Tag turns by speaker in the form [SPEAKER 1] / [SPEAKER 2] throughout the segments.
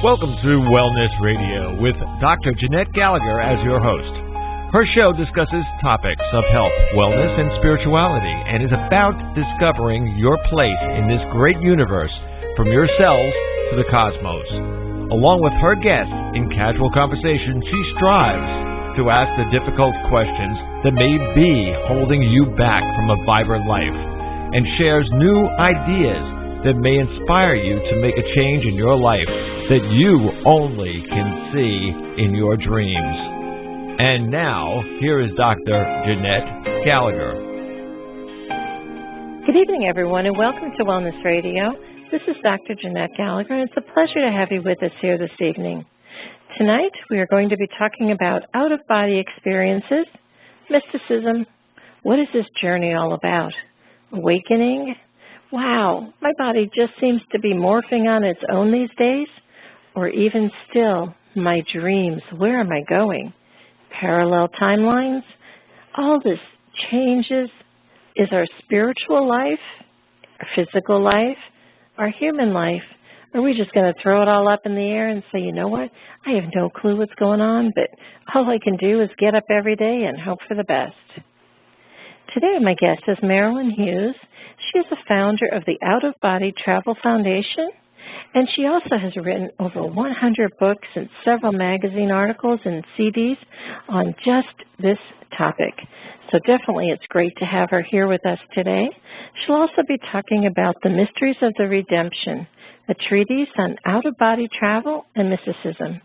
[SPEAKER 1] Welcome to Wellness Radio with Dr. Jeanette Gallagher as your host. Her show discusses topics of health, wellness, and spirituality, and is about discovering your place in this great universe, from your cells to the cosmos. Along with her guests, in casual conversation, she strives to ask the difficult questions that may be holding you back from a vibrant life, and shares new ideas that may inspire you to make a change in your life that you only can see in your dreams. And now, here is Dr. Jeanette Gallagher.
[SPEAKER 2] Good evening, everyone, and welcome to Wellness Radio. This is Dr. Jeanette Gallagher, and it's a pleasure to have you with us here this evening. Tonight, we are going to be talking about out-of-body experiences, mysticism. What is this journey all about? Awakening? Wow, my body just seems to be morphing on its own these days. Or even still, my dreams, where am I going? Parallel timelines? All this changes. Is our spiritual life, our physical life, our human life, are we just going to throw it all up in the air and say, you know what, I have no clue what's going on, but all I can do is get up every day and hope for the best. Today, my guest is Marilynn Hughes. She is the founder of the Out of Body Travel Foundation, and she also has written over 100 books and several magazine articles and CDs on just this topic. So definitely it's great to have her here with us today. She'll also be talking about The Mysteries of the Redemption, a treatise on out-of-body travel and mysticism.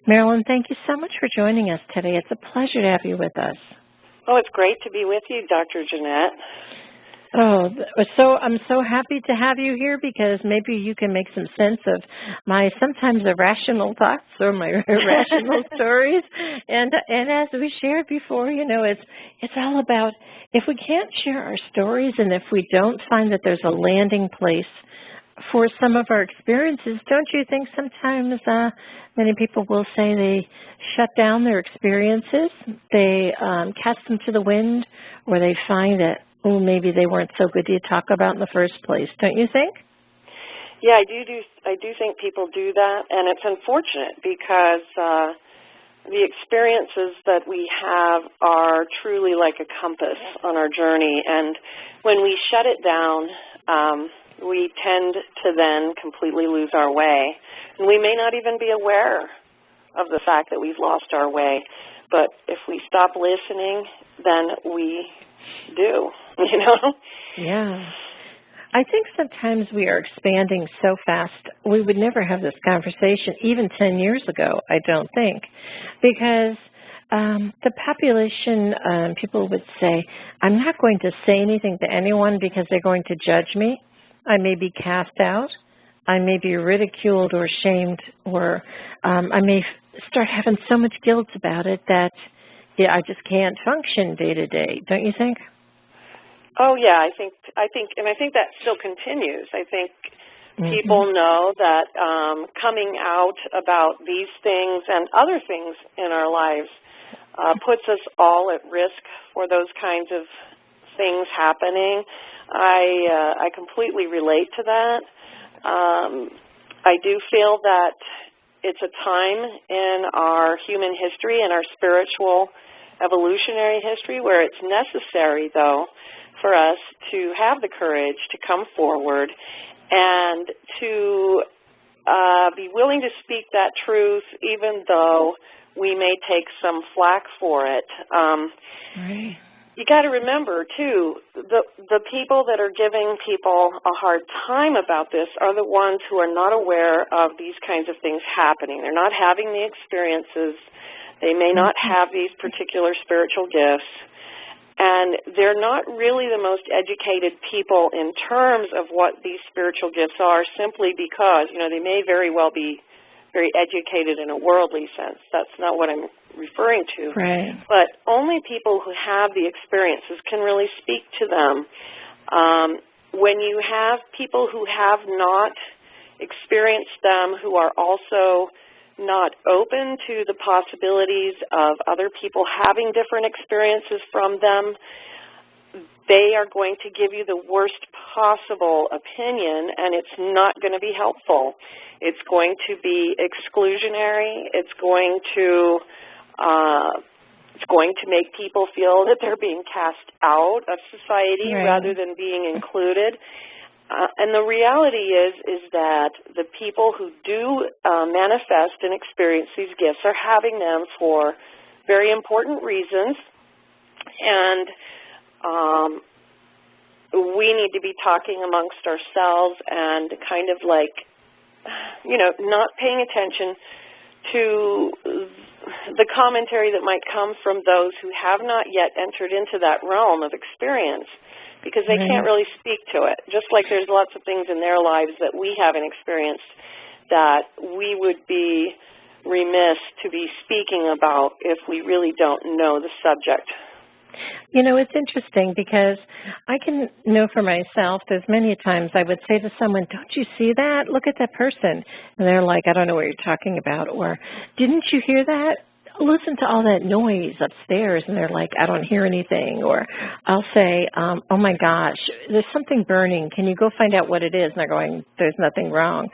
[SPEAKER 2] Marilynn, thank you so much for joining us today. It's a pleasure to have you with us.
[SPEAKER 3] Oh, it's great to be with you, Dr. Jeanette.
[SPEAKER 2] Oh, so I'm so happy to have you here because maybe you can make some sense of my sometimes irrational thoughts or my irrational stories. And as we shared before, you know, it's all about if we can't share our stories and if we don't find that there's a landing place for some of our experiences, don't you think sometimes many people will say they shut down their experiences, they cast them to the wind, or they find that, oh, maybe they weren't so good to talk about in the first place, don't you think?
[SPEAKER 3] Yeah, I do think people do that, and it's unfortunate because the experiences that we have are truly like a compass on our journey, and when we shut it down, we tend to then completely lose our way. And we may not even be aware of the fact that we've lost our way. But if we stop listening, then we do, you know?
[SPEAKER 2] Yeah. I think sometimes we are expanding so fast, we would never have this conversation even 10 years ago, I don't think. Because the population, people would say, I'm not going to say anything to anyone because they're going to judge me. I may be cast out, I may be ridiculed or shamed, or I may start having so much guilt about it that I just can't function day to day. Don't you think?
[SPEAKER 3] Oh yeah, I think that still continues. I think people know that coming out about these things and other things in our lives puts us all at risk for those kinds of things happening. I completely relate to that. I do feel that it's a time in our human history and our spiritual evolutionary history where it's necessary, though, for us to have the courage to come forward and to be willing to speak that truth even though we may take some flack for it.
[SPEAKER 2] Right.
[SPEAKER 3] You got to remember, too, the people that are giving people a hard time about this are the ones who are not aware of these kinds of things happening. They're not having the experiences. They may not have these particular spiritual gifts. And they're not really the most educated people in terms of what these spiritual gifts are simply because, you know, they may very well be very educated in a worldly sense. That's not what I'm referring to.
[SPEAKER 2] Right.
[SPEAKER 3] But only people who have the experiences can really speak to them. When you have people who have not experienced them, who are also not open to the possibilities of other people having different experiences from them, they are going to give you the worst possible opinion, and it's not going to be helpful. It's going to be exclusionary. It's going to make people feel that they're being cast out of society rather than being included. And the reality is that the people who do manifest and experience these gifts are having them for very important reasons, and we need to be talking amongst ourselves and kind of like, not paying attention to the commentary that might come from those who have not yet entered into that realm of experience, because they can't really speak to it. Just like there's lots of things in their lives that we haven't experienced that we would be remiss to be speaking about if we really don't know the subject.
[SPEAKER 2] It's interesting because I can know for myself, there's many times I would say to someone, don't you see that? Look at that person. And they're like, I don't know what you're talking about. Or, didn't you hear that? Listen to all that noise upstairs. And they're like, I don't hear anything. Or I'll say, oh my gosh, there's something burning. Can you go find out what it is? And they're going, there's nothing wrong.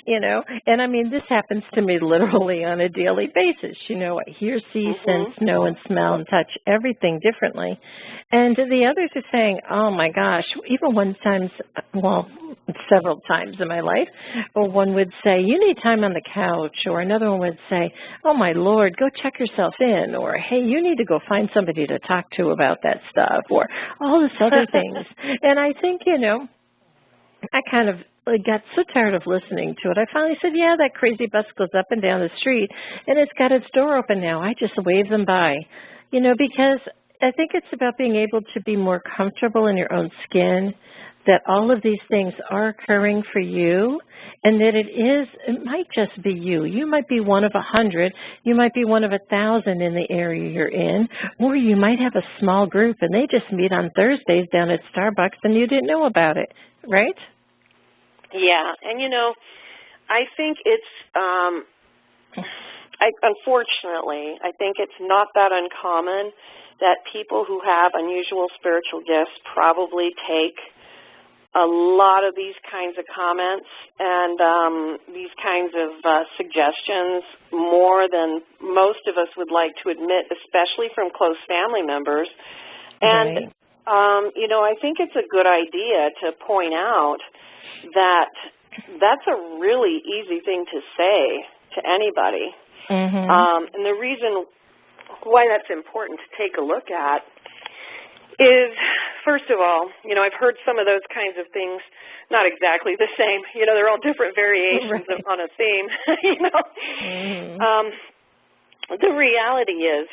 [SPEAKER 2] And I mean, this happens to me literally on a daily basis. I hear, see, sense, know, and smell and touch everything differently. And the others are saying, oh my gosh, even several times in my life, or one would say, you need time on the couch, or another one would say, oh my Lord, go check yourself in, or hey, you need to go find somebody to talk to about that stuff, or all this other things. And I think, I kind of got so tired of listening to it. I finally said, yeah, that crazy bus goes up and down the street, and it's got its door open now. I just wave them by, because I think it's about being able to be more comfortable in your own skin, that all of these things are occurring for you, and that it might just be you. You might be one of 100. You might be one of 1,000 in the area you're in, or you might have a small group, and they just meet on Thursdays down at Starbucks, and you didn't know about it, right?
[SPEAKER 3] Yeah, and I think it's, unfortunately, I think it's not that uncommon that people who have unusual spiritual gifts probably take a lot of these kinds of comments and these kinds of suggestions more than most of us would like to admit, especially from close family members. And, I think it's a good idea to point out that that's a really easy thing to say to anybody. And the reason why that's important to take a look at is, first of all, I've heard some of those kinds of things, not exactly the same. They're all different variations on a theme, The reality is,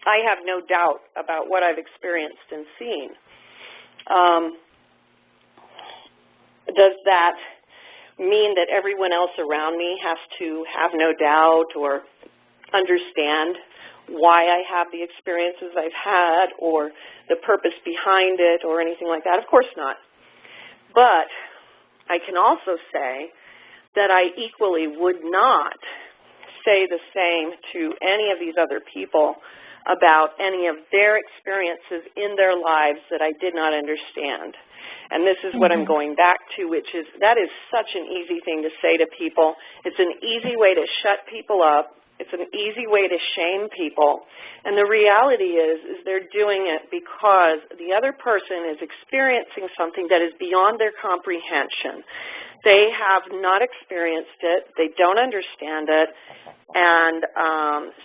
[SPEAKER 3] I have no doubt about what I've experienced and seen. Does that mean that everyone else around me has to have no doubt or understand why I have the experiences I've had or the purpose behind it or anything like that? Of course not. But I can also say that I equally would not say the same to any of these other people about any of their experiences in their lives that I did not understand. And this is what I'm going back to, which is that is such an easy thing to say to people. It's an easy way to shut people up. It's an easy way to shame people. And the reality is they're doing it because the other person is experiencing something that is beyond their comprehension. They have not experienced it. They don't understand it. And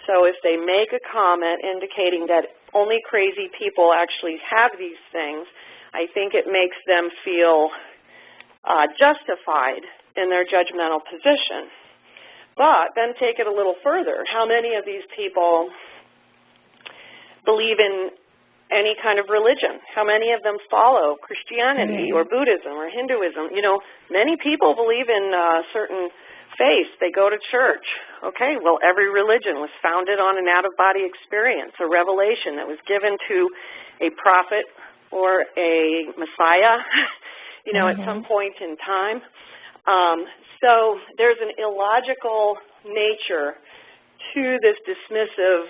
[SPEAKER 3] so if they make a comment indicating that only crazy people actually have these things, I think it makes them feel justified in their judgmental position. But then take it a little further. How many of these people believe in any kind of religion? How many of them follow Christianity or Buddhism or Hinduism? Many people believe in certain faiths. They go to church. Okay, well, every religion was founded on an out-of-body experience, a revelation that was given to a prophet or a Messiah, at some point in time. So there's an illogical nature to this dismissive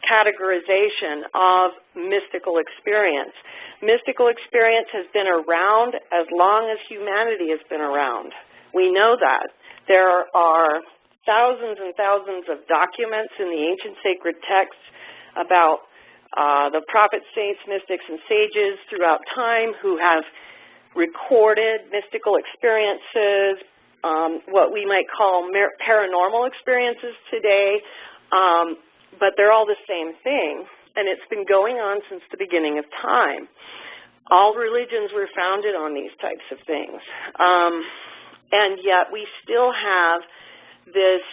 [SPEAKER 3] categorization of mystical experience. Mystical experience has been around as long as humanity has been around. We know that. There are thousands and thousands of documents in the ancient sacred texts about the prophets, saints, mystics, and sages throughout time who have recorded mystical experiences, what we might call paranormal experiences today, but they're all the same thing, and it's been going on since the beginning of time. All religions were founded on these types of things, and yet we still have this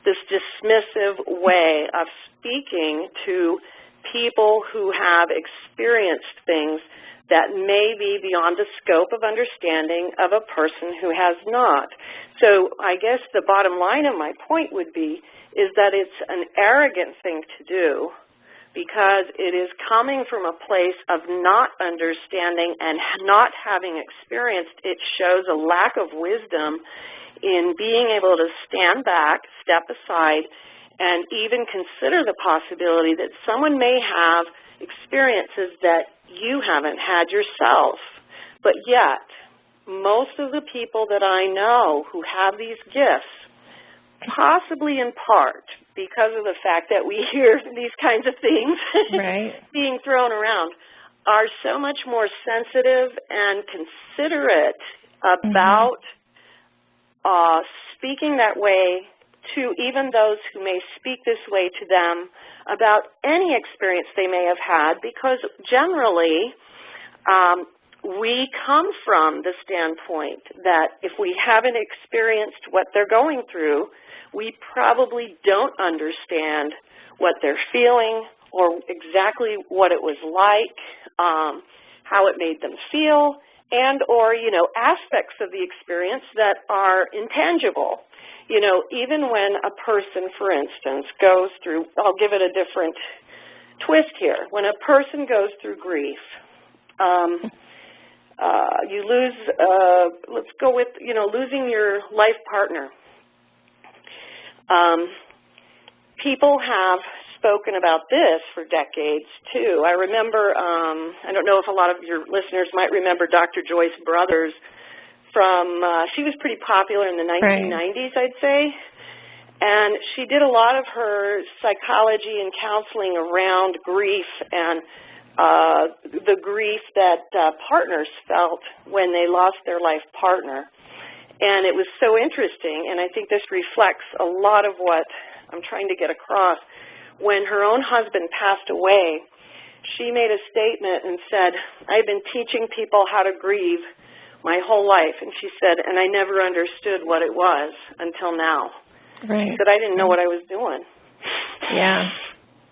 [SPEAKER 3] dismissive way of speaking to people who have experienced things that may be beyond the scope of understanding of a person who has not. So I guess the bottom line of my point would be is that it's an arrogant thing to do because it is coming from a place of not understanding and not having experienced. It shows a lack of wisdom in being able to stand back, step aside, and even consider the possibility that someone may have experiences that you haven't had yourself. But yet, most of the people that I know who have these gifts, possibly in part because of the fact that we hear these kinds of things being thrown around, are so much more sensitive and considerate about speaking that way to even those who may speak this way to them about any experience they may have had, because generally we come from the standpoint that if we haven't experienced what they're going through, we probably don't understand what they're feeling or exactly what it was like, how it made them feel, and or, aspects of the experience that are intangible. Even when a person, for instance, goes through, I'll give it a different twist here. When a person goes through grief, you lose, let's go with, losing your life partner. People have spoken about this for decades, too. I remember, I don't know if a lot of your listeners might remember Dr. Joyce Brothers from, she was pretty popular in the 1990s, I'd say, and she did a lot of her psychology and counseling around grief and the grief that partners felt when they lost their life partner. And it was so interesting, and I think this reflects a lot of what I'm trying to get across. When her own husband passed away, she made a statement and said, I've been teaching people how to grieve my whole life. And she said, and I never understood what it was until now.
[SPEAKER 2] Right.
[SPEAKER 3] She said, I didn't know what I was doing.
[SPEAKER 2] Yeah.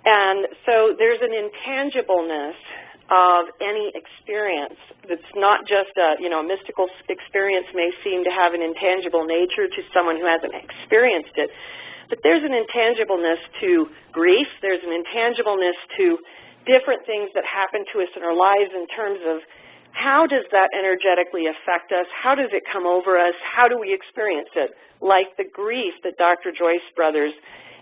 [SPEAKER 3] And so there's an intangibleness of any experience that's not just a mystical experience may seem to have an intangible nature to someone who hasn't experienced it. But there's an intangibleness to grief. There's an intangibleness to different things that happen to us in our lives in terms of how does that energetically affect us? How does it come over us? How do we experience it? Like the grief that Dr. Joyce Brothers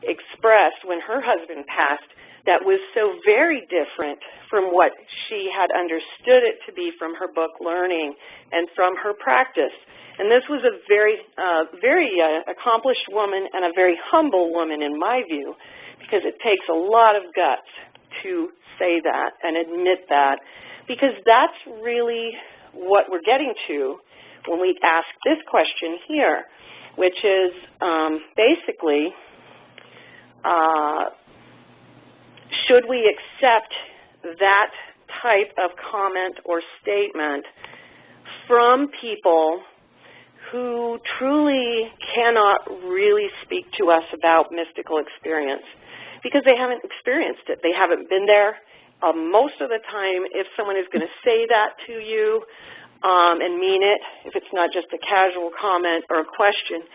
[SPEAKER 3] expressed when her husband passed, that was so very different from what she had understood it to be from her book Learning and from her practice. And this was a very accomplished woman and a very humble woman in my view, because it takes a lot of guts to say that and admit that, because that's really what we're getting to when we ask this question here, which is basically, should we accept that type of comment or statement from people who truly cannot really speak to us about mystical experience because they haven't experienced it. They haven't been there. Most of the time, if someone is going to say that to you and mean it, if it's not just a casual comment or a question,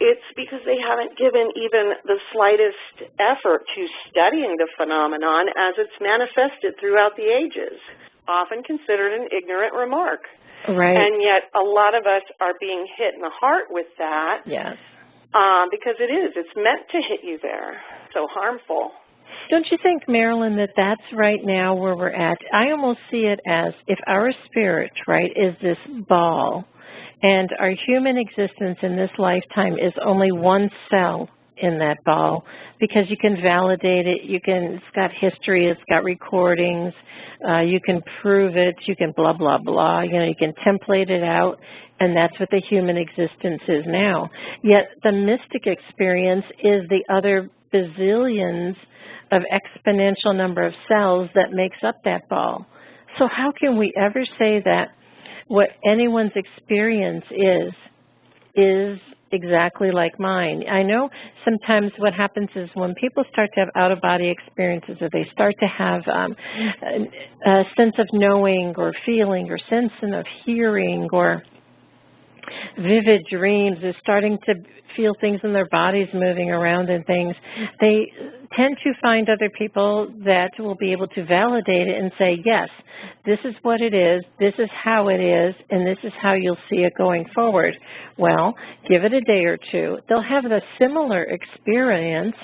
[SPEAKER 3] it's because they haven't given even the slightest effort to studying the phenomenon as it's manifested throughout the ages, often considered an ignorant remark.
[SPEAKER 2] Right.
[SPEAKER 3] And yet a lot of us are being hit in the heart with that.
[SPEAKER 2] Yes.
[SPEAKER 3] because it is. It's meant to hit you there. So harmful.
[SPEAKER 2] Don't you think, Marilynn, that that's right now where we're at? I almost see it as if our spirit, right, is this ball, and our human existence in this lifetime is only one cell in that ball, because you can validate it, it's got history, it's got recordings, you can prove it, you can blah, blah, blah, you can template it out, and that's what the human existence is now. Yet the mystic experience is the other bazillions of exponential number of cells that makes up that ball. So how can we ever say that what anyone's experience is exactly like mine? I know sometimes what happens is when people start to have out-of-body experiences, or they start to have a sense of knowing or feeling or sense of hearing or vivid dreams, is starting to feel things in their bodies moving around and things, they tend to find other people that will be able to validate it and say, yes, this is what it is, this is how it is, and this is how you'll see it going forward. Well, give it a day or two. They'll have a similar experience,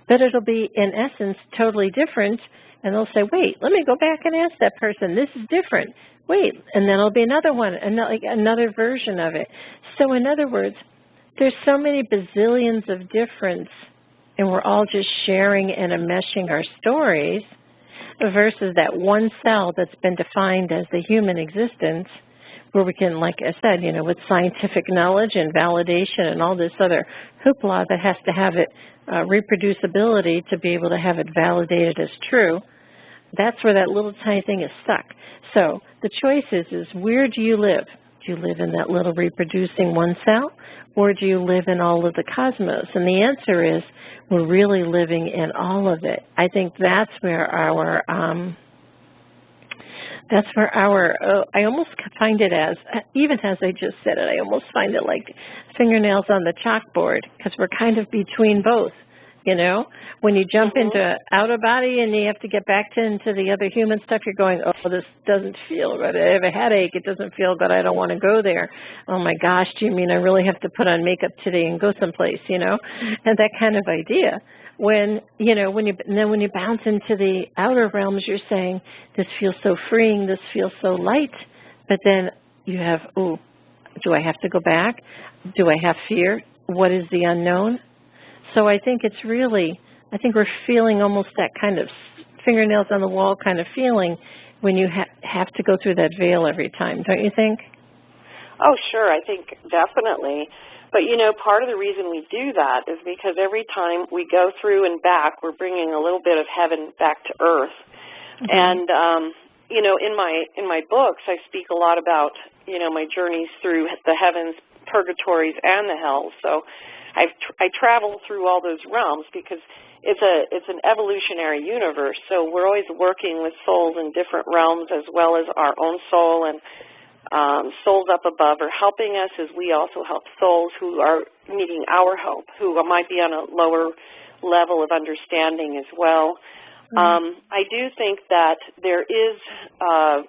[SPEAKER 2] but it'll be, in essence, totally different, and they'll say, wait, let me go back and ask that person, this is different. Wait, and then it'll be another one, another version of it. So in other words, there's so many bazillions of difference, and we're all just sharing and enmeshing our stories, versus that one cell that's been defined as the human existence, where we can, like I said, with scientific knowledge and validation and all this other hoopla that has to have it reproducibility to be able to have it validated as true. That's where that little tiny thing is stuck. So the choice is where do you live? Do you live in that little reproducing one cell, or do you live in all of the cosmos? And the answer is we're really living in all of it. I think that's where our I almost find it as, even as I just said it, I almost find it like fingernails on the chalkboard, because we're kind of between both. When you jump into out of body and you have to get back into the other human stuff, you're going, oh, this doesn't feel good. I have a headache. It doesn't feel good. I don't want to go there. Oh my gosh, do you mean I really have to put on makeup today and go someplace, and that kind of idea. When you bounce into the outer realms, you're saying, this feels so freeing, this feels so light, but then you have, do I have to go back? Do I have fear? What is the unknown? So I think we're feeling almost that kind of fingernails on the wall kind of feeling when you have to go through that veil every time, don't you think?
[SPEAKER 3] Oh, sure, I think definitely. But, part of the reason we do that is because every time we go through and back, we're bringing a little bit of heaven back to earth. Mm-hmm. And, in my books, I speak a lot about, my journeys through the heavens, purgatories, and the hells. So I travel through all those realms because it's an evolutionary universe. So we're always working with souls in different realms, as well as our own soul, and souls up above are helping us, as we also help souls who are needing our help, who might be on a lower level of understanding as well. Mm-hmm. I do think that there is a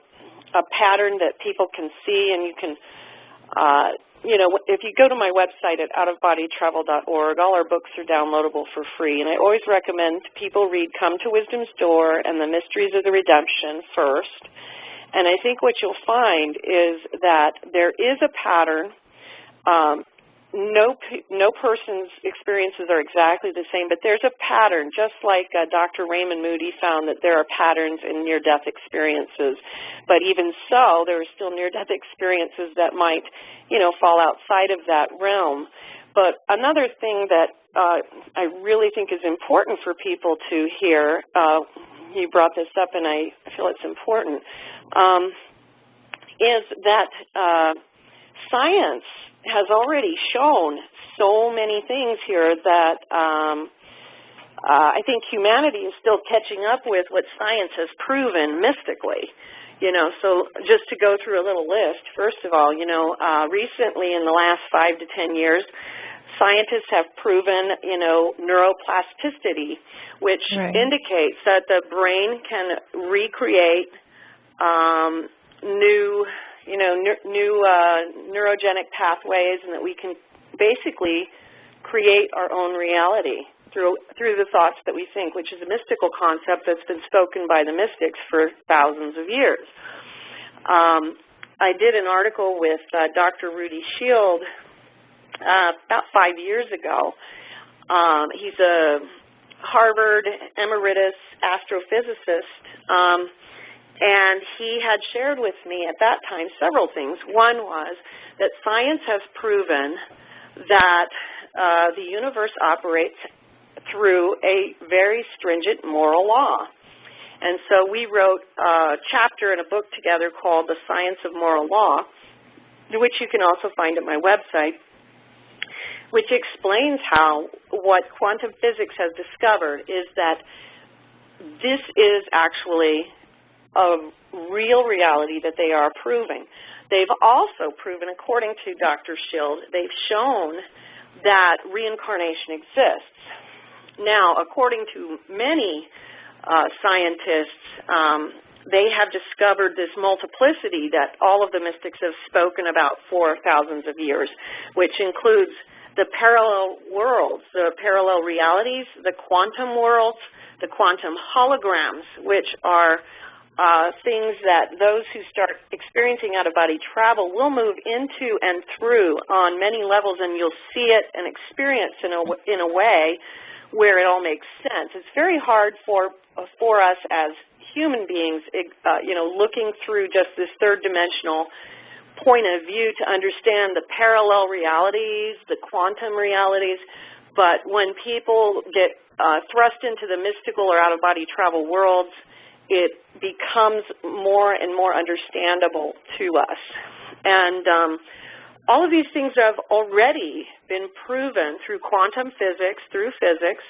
[SPEAKER 3] pattern that people can see, and you can if you go to my website at outofbodytravel.org, all our books are downloadable for free. And I always recommend people read Come to Wisdom's Door and The Mysteries of the Redemption first. And I think what you'll find is that there is a pattern. No person's experiences are exactly the same, but there's a pattern, just like Dr. Raymond Moody found that there are patterns in near-death experiences. But even so, there are still near-death experiences that might, fall outside of that realm. But another thing that I really think is important for people to hear, you brought this up and I feel it's important, is that science has already shown so many things here that I think humanity is still catching up with what science has proven mystically. So just to go through a little list, first of all, recently in the last 5 to 10 years, scientists have proven, neuroplasticity, which indicates that the brain can recreate new neurogenic pathways, and that we can basically create our own reality through the thoughts that we think, which is a mystical concept that's been spoken by the mystics for thousands of years. I did an article with Dr. Rudy Shield about 5 years ago. He's a Harvard emeritus astrophysicist, and he had shared with me at that time several things. One was that science has proven that the universe operates through a very stringent moral law. And so we wrote a chapter in a book together called The Science of Moral Law, which you can also find at my website, which explains how what quantum physics has discovered is that this is actually a real reality that they are proving. They've also proven, according to Dr. Schild, they've shown that reincarnation exists. Now, according to many scientists, they have discovered this multiplicity that all of the mystics have spoken about for thousands of years, which includes the parallel worlds, the parallel realities, the quantum worlds, the quantum holograms, which are things that those who start experiencing out-of-body travel will move into and through on many levels, and you'll see it and experience in a way where it all makes sense. It's very hard for us as human beings, looking through just this third-dimensional point of view to understand the parallel realities, the quantum realities, but when people get thrust into the mystical or out-of-body travel worlds, it becomes more and more understandable to us. And all of these things have already been proven through quantum physics, through physics,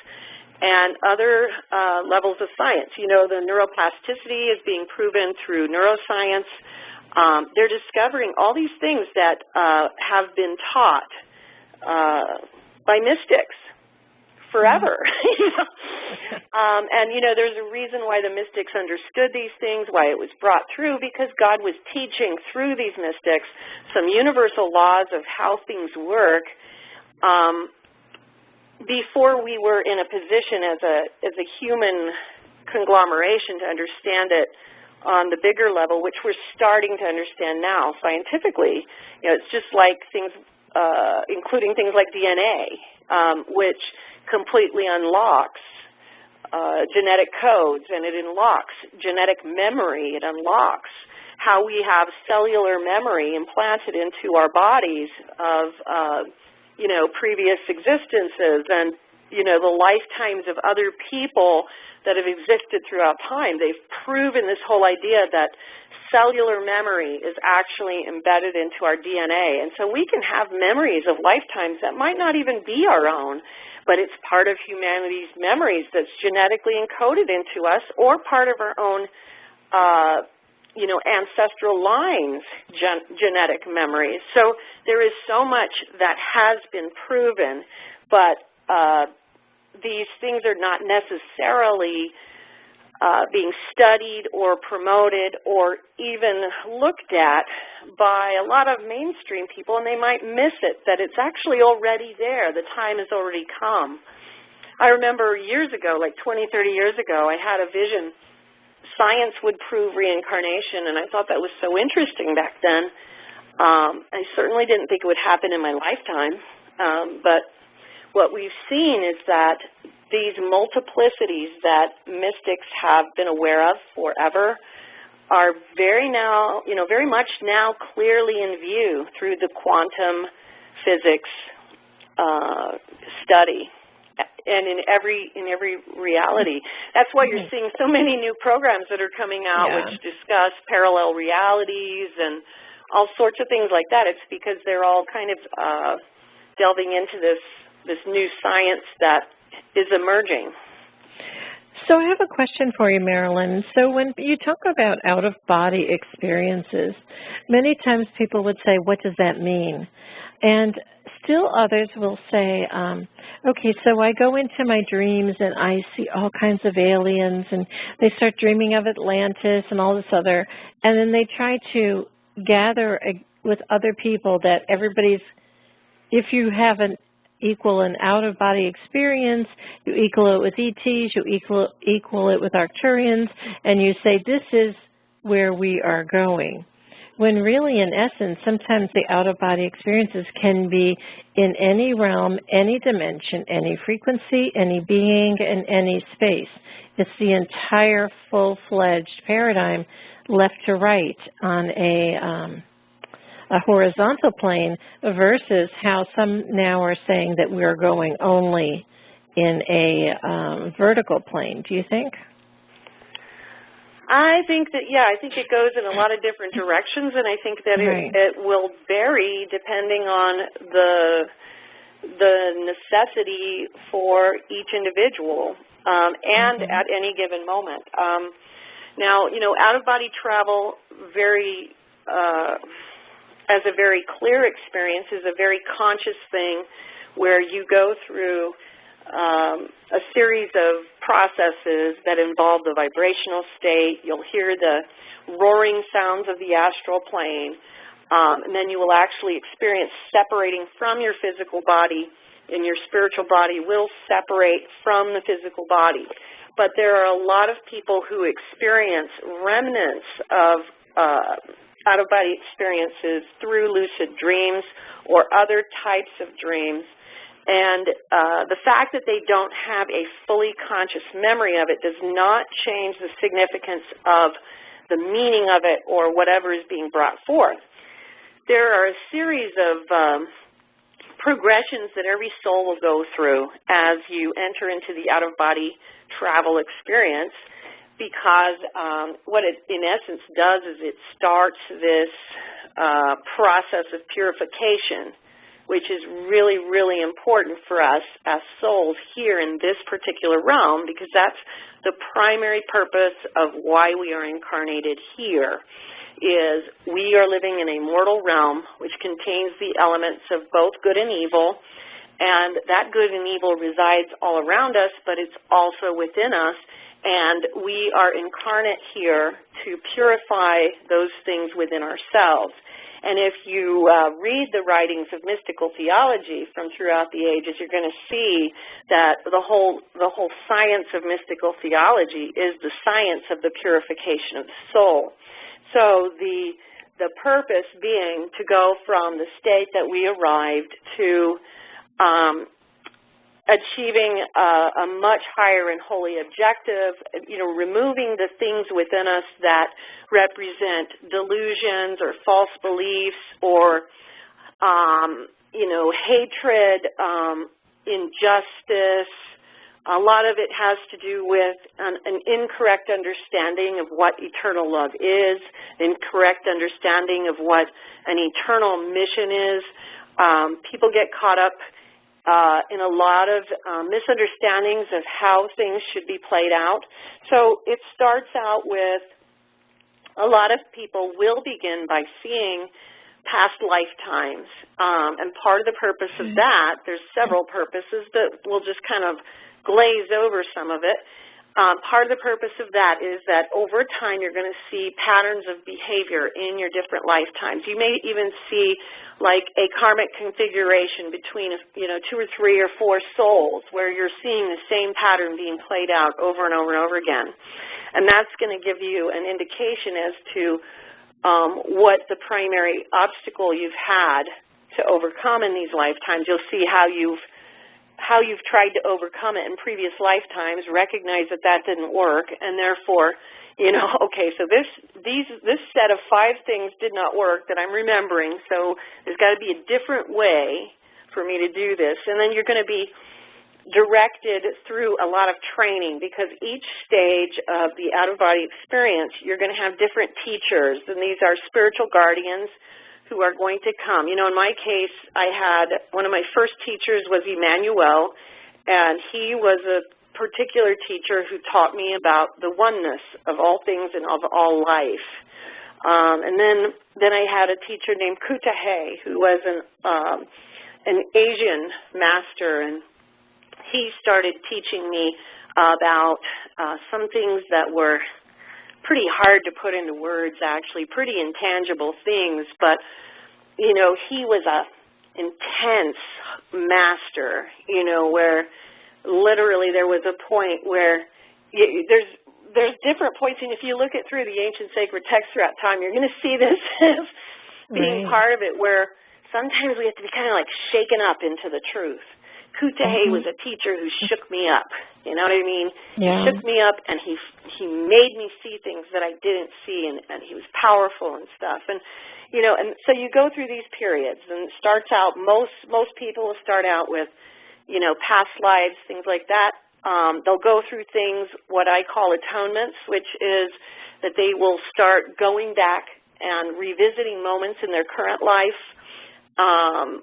[SPEAKER 3] and other levels of science. You know, the neuroplasticity is being proven through neuroscience. They're discovering all these things that have been taught by mystics forever. And, there's a reason why the mystics understood these things, why it was brought through, because God was teaching through these mystics some universal laws of how things work before we were in a position as a human conglomeration to understand it on the bigger level, which we're starting to understand now scientifically. It's just like things, including things like DNA, which completely unlocks genetic codes, and it unlocks genetic memory. It unlocks how we have cellular memory implanted into our bodies of, previous existences and, the lifetimes of other people that have existed throughout time. They've proven this whole idea that cellular memory is actually embedded into our DNA. And so we can have memories of lifetimes that might not even be our own, but it's part of humanity's memories that's genetically encoded into us, or part of our own, ancestral lines, genetic memories. So there is so much that has been proven, but these things are not necessarily being studied or promoted or even looked at by a lot of mainstream people, and they might miss it, that it's actually already there. The time has already come. I remember years ago, like 20, 30 years ago, I had a vision. Science would prove reincarnation, and I thought that was so interesting back then. I certainly didn't think it would happen in my lifetime, but what we've seen is that these multiplicities that mystics have been aware of forever are very much now clearly in view through the quantum physics study, and in every reality. That's why you're seeing so many new programs that are coming out which discuss parallel realities and all sorts of things like that. It's because they're all kind of delving into this new science that is emerging.
[SPEAKER 2] So I have a question for you, Marilynn. So when you talk about out-of-body experiences, many times people would say, what does that mean? And still others will say, okay, so I go into my dreams and I see all kinds of aliens, and they start dreaming of Atlantis and all this other, and then they try to gather with other people that everybody's, if you have equal an out-of-body experience, you equal it with ETs, you equal it with Arcturians, and you say, this is where we are going. When really, in essence, sometimes the out-of-body experiences can be in any realm, any dimension, any frequency, any being, and any space. It's the entire full-fledged paradigm, left to right, on a horizontal plane, versus how some now are saying that we're going only in a vertical plane. Do you think?
[SPEAKER 3] I think that, I think it goes in a lot of different directions, and I think that it will vary depending on the necessity for each individual and at any given moment. Now, out-of-body travel as a very clear experience is a very conscious thing where you go through a series of processes that involve the vibrational state. You'll hear the roaring sounds of the astral plane, and then you will actually experience separating from your physical body, and your spiritual body will separate from the physical body. But there are a lot of people who experience remnants of out-of-body experiences through lucid dreams or other types of dreams. And the fact that they don't have a fully conscious memory of it does not change the significance of the meaning of it or whatever is being brought forth. There are a series of progressions that every soul will go through as you enter into the out-of-body travel experience, because what it in essence does is it starts this process of purification, which is really, really important for us as souls here in this particular realm, because that's the primary purpose of why we are incarnated here, is we are living in a mortal realm which contains the elements of both good and evil, and that good and evil resides all around us, but it's also within us, and we are incarnate here to purify those things within ourselves. And if you read the writings of mystical theology from throughout the ages, you're going to see that the whole science of mystical theology is the science of the purification of the soul. So the purpose being to go from the state that we arrived to achieving a much higher and holy objective, removing the things within us that represent delusions or false beliefs or, hatred, injustice. A lot of it has to do with an incorrect understanding of what eternal love is, incorrect understanding of what an eternal mission is. People get caught up in a lot of misunderstandings of how things should be played out. So it starts out with a lot of people will begin by seeing past lifetimes. And part of the purpose of that, there's several purposes, but we'll just kind of glaze over some of it. Part of the purpose of that is that over time you're going to see patterns of behavior in your different lifetimes. You may even see like a karmic configuration between 2 or 3 or 4 souls where you're seeing the same pattern being played out over and over and over again. And that's going to give you an indication as to what the primary obstacle you've had to overcome in these lifetimes. You'll see how you've tried to overcome it in previous lifetimes, recognize that that didn't work, and therefore, okay, so this set of 5 things did not work that I'm remembering, so there's got to be a different way for me to do this. And then you're going to be directed through a lot of training, because each stage of the out-of-body experience, you're going to have different teachers, and these are spiritual guardians who are going to come. In my case, I had one of my first teachers was Emmanuel, and he was a particular teacher who taught me about the oneness of all things and of all life. And then I had a teacher named Kutahe, who was an Asian master, and he started teaching me about some things that were pretty hard to put into words, actually, pretty intangible things, but he was intense master, you know, where literally there was a point where there's different points, and if you look at through the ancient sacred texts throughout time, you're going to see this as being part of it, where sometimes we have to be kind of like shaken up into the truth. Kutahe was a teacher who shook me up. You know what I mean?
[SPEAKER 2] Yeah.
[SPEAKER 3] He shook me up, and he made me see things that I didn't see, and he was powerful and stuff. And you know, and so you go through these periods, and it starts out. Most people will start out with, you know, past lives, things like that. They'll go through things, what I call atonements, which is that they will start going back and revisiting moments in their current life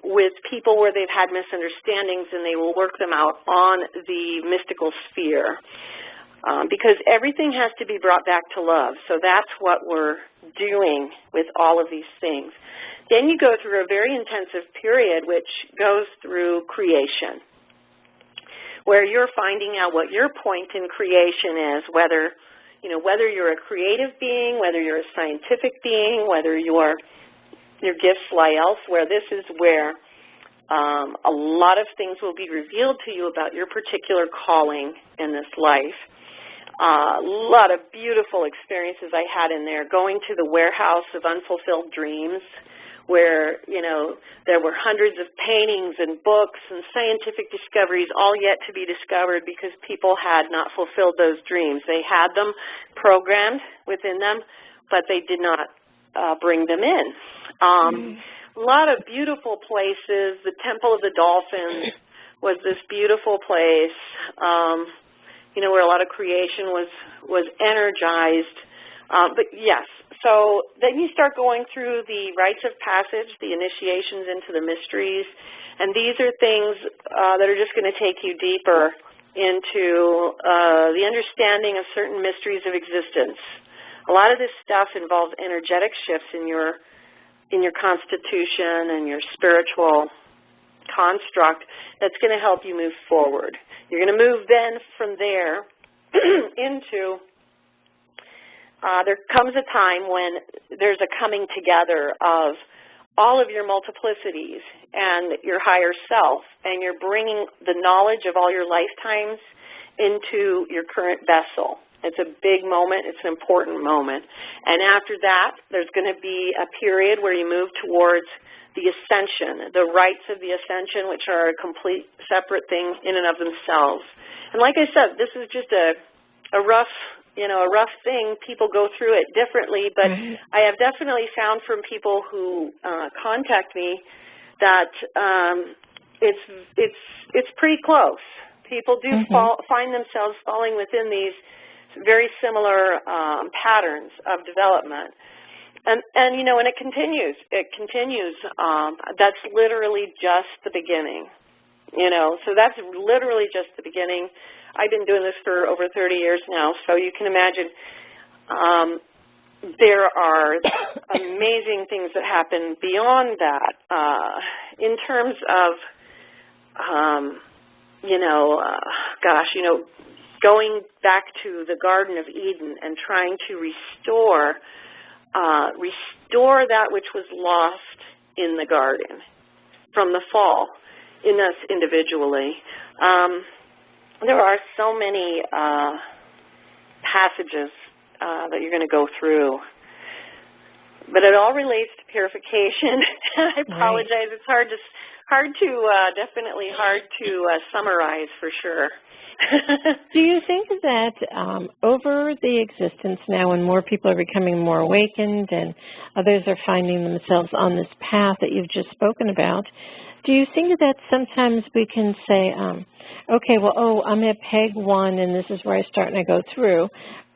[SPEAKER 3] with people where they've had misunderstandings, and they will work them out on the mystical sphere. Because everything has to be brought back to love. So that's what we're doing with all of these things. Then you go through a very intensive period which goes through creation, where you're finding out what your point in creation is, whether you're a creative being, whether you're a scientific being, whether your gifts lie elsewhere. This is where a lot of things will be revealed to you about your particular calling in this life. A lot of beautiful experiences I had in there, going to the warehouse of unfulfilled dreams, where, you know, there were hundreds of paintings and books and scientific discoveries all yet to be discovered because people had not fulfilled those dreams. They had them programmed within them, but they did not bring them in. A lot of beautiful places. The Temple of the Dolphins was this beautiful place, you know, where a lot of creation was energized. But yes, so then you start going through the rites of passage, the initiations into the mysteries, and these are things that are just going to take you deeper into the understanding of certain mysteries of existence. A lot of this stuff involves energetic shifts in your constitution and your spiritual construct that's going to help you move forward. You're going to move then from there into, there comes a time when there's a coming together of all of your multiplicities and your higher self, and you're bringing the knowledge of all your lifetimes into your current vessel. It's a big moment. It's an important moment. And after that, there's going to be a period where you move towards the ascension, the rites of the ascension, which are a complete separate thing in and of themselves. And like I said, this is just a rough, you know, a rough thing. People go through it differently, but I have definitely found from people who contact me that it's pretty close. People do find themselves falling within these very similar patterns of development. And you know, and it continues. It continues. That's literally just the beginning. You know, so that's literally just the beginning. I've been doing this for over 30 years now, so you can imagine there are amazing things that happen beyond that in terms of, going back to the Garden of Eden and trying to restore that which was lost in the garden from the fall in us individually. There are so many passages that you're going to go through, but it all relates to purification. I apologize; it's definitely hard to summarize for sure.
[SPEAKER 2] Do you think that over the existence now, when more people are becoming more awakened and others are finding themselves on this path that you've just spoken about, do you think that sometimes we can say, okay, well, I'm at peg 1 and this is where I start and I go through?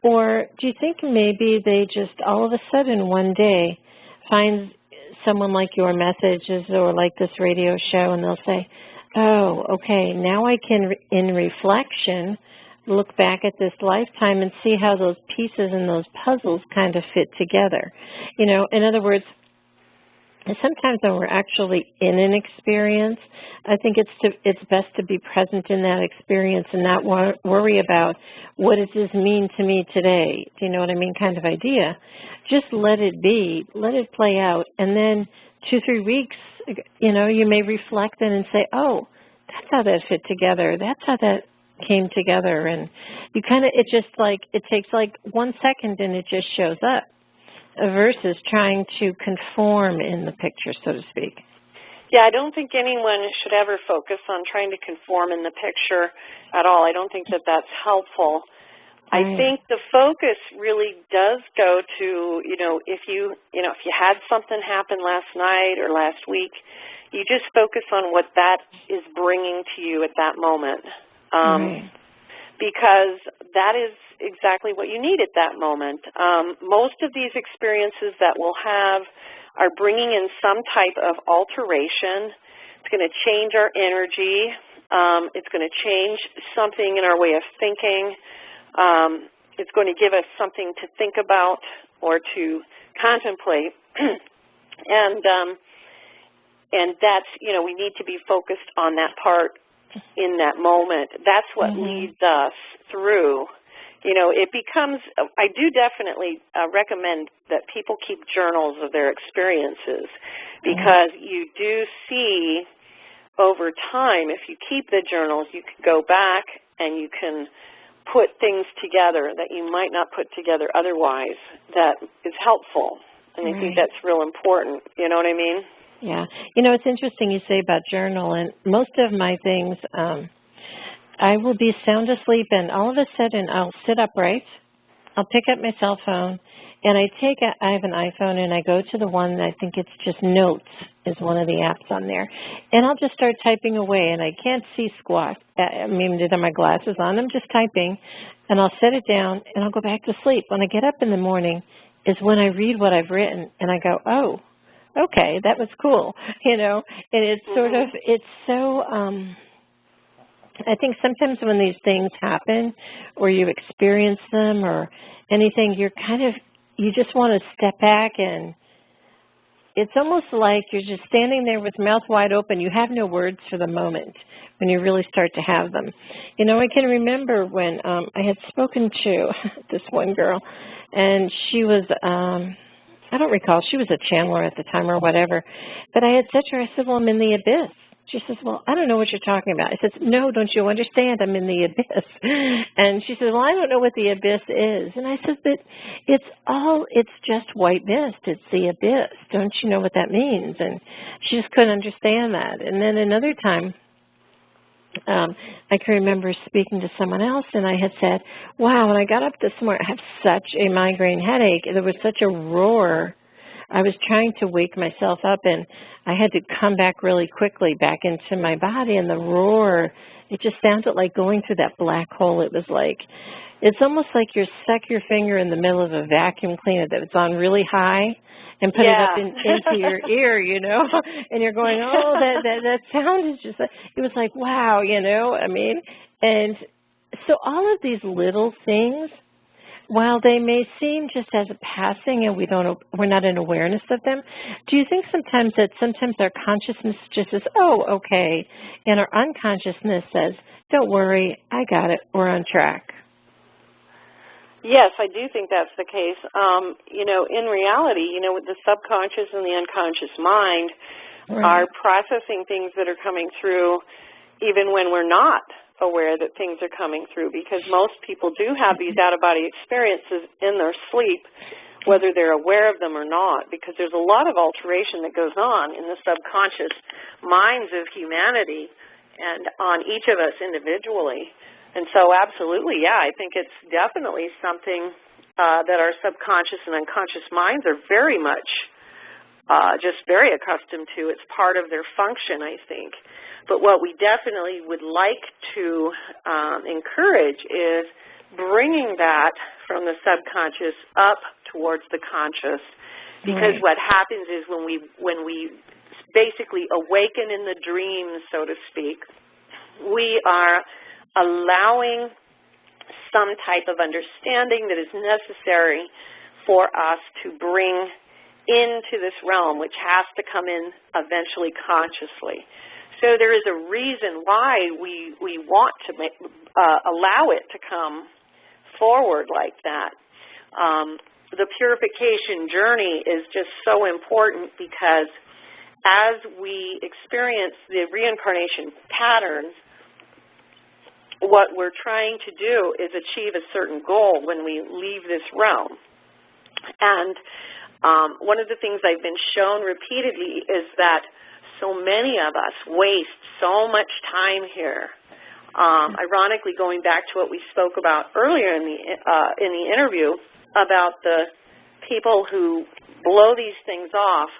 [SPEAKER 2] Or do you think maybe they just all of a sudden one day find someone like your messages or like this radio show and they'll say, oh, okay, now I can, in reflection, look back at this lifetime and see how those pieces and those puzzles kind of fit together. You know, in other words, sometimes when we're actually in an experience, I think it's best to be present in that experience and not worry about what does this mean to me today. Do you know what I mean? Kind of idea. Just let it be, let it play out, and then 2-3 weeks you may reflect then and say, oh, that's how that fit together. That's how that came together. And you kind of, it takes like 1 second and it just shows up versus trying to conform in the picture, so to speak.
[SPEAKER 3] Yeah, I don't think anyone should ever focus on trying to conform in the picture at all. I don't think that that's helpful. I think the focus really does go to, if you had something happen last night or last week, you just focus on what that is bringing to you at that moment. Because that is exactly what you need at that moment. Most of these experiences that we'll have are bringing in some type of alteration. It's going to change our energy. It's going to change something in our way of thinking. It's going to give us something to think about or to contemplate. And that's, we need to be focused on that part in that moment. That's what leads us through. It becomes, I do definitely recommend that people keep journals of their experiences because you do see over time, if you keep the journals, you can go back and you can put things together that you might not put together otherwise that is helpful. And I think that's real important. You know what I mean?
[SPEAKER 2] Yeah. It's interesting you say about journal, and most of my things, I will be sound asleep, and all of a sudden I'll sit upright, I'll pick up my cell phone, and I have an iPhone, and I go to the one that I think it's just Notes is one of the apps on there, and I'll just start typing away, and I can't see squat. I mean, with my glasses on, I'm just typing, and I'll set it down, and I'll go back to sleep. When I get up in the morning is when I read what I've written, and I go, oh, okay, that was cool, and it's sort of, it's so, I think sometimes when these things happen or you experience them or anything, you just want to step back, and it's almost like you're just standing there with mouth wide open. You have no words for the moment when you really start to have them. I can remember when I had spoken to this one girl, and she was, I don't recall, she was a channeler at the time or whatever, but I had said to her, I said, well, I'm in the abyss. She says, well, I don't know what you're talking about. I said, no, don't you understand? I'm in the abyss. And she said, well, I don't know what the abyss is. And I said, but it's just white mist. It's the abyss. Don't you know what that means? And she just couldn't understand that. And then another time, I can remember speaking to someone else, and I had said, wow, when I got up this morning, I have such a migraine headache. There was such a roar. I was trying to wake myself up, and I had to come back really quickly back into my body, and the roar, it just sounded like going through that black hole. It was like, it's almost like you stuck your finger in the middle of a vacuum cleaner that's on really high and put it up into your ear, and you're going, oh, that sound is just, it was like, wow, I mean, and so all of these little things, while they may seem just as a passing and we're not in awareness of them, do you think sometimes our consciousness just says, oh, okay, and our unconsciousness says, don't worry, I got it, we're on track?
[SPEAKER 3] Yes, I do think that's the case. In reality, with the subconscious and the unconscious mind are processing things that are coming through even when we're not aware that things are coming through, because most people do have these out-of-body experiences in their sleep, whether they're aware of them or not, because there's a lot of alteration that goes on in the subconscious minds of humanity and on each of us individually. And so absolutely, yeah, I think it's definitely something that our subconscious and unconscious minds are very much just very accustomed to. It's part of their function, I think. But what we definitely would like to encourage is bringing that from the subconscious up towards the conscious, because what happens is when we basically awaken in the dream, so to speak, we are allowing some type of understanding that is necessary for us to bring into this realm, which has to come in eventually consciously. So there is a reason why we want to allow it to come forward like that. The purification journey is just so important because as we experience the reincarnation patterns, what we're trying to do is achieve a certain goal when we leave this realm. And one of the things I've been shown repeatedly is that so many of us waste so much time here. Ironically, going back to what we spoke about earlier in the interview about the people who blow these things off,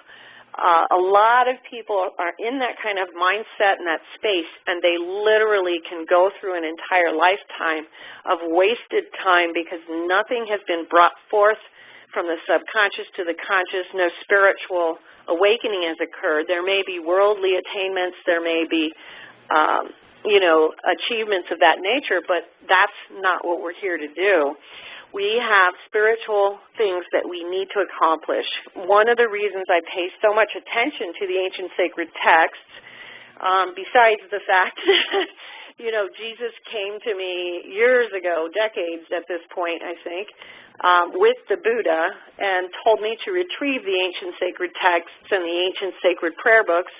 [SPEAKER 3] a lot of people are in that kind of mindset and that space, and they literally can go through an entire lifetime of wasted time because nothing has been brought forth from the subconscious to the conscious. No spiritual awakening has occurred. There may be worldly attainments. There may be, achievements of that nature, but that's not what we're here to do. We have spiritual things that we need to accomplish. One of the reasons I pay so much attention to the ancient sacred texts, besides the fact that, Jesus came to me years ago, decades at this point, I think, with the Buddha and told me to retrieve the ancient sacred texts and the ancient sacred prayer books,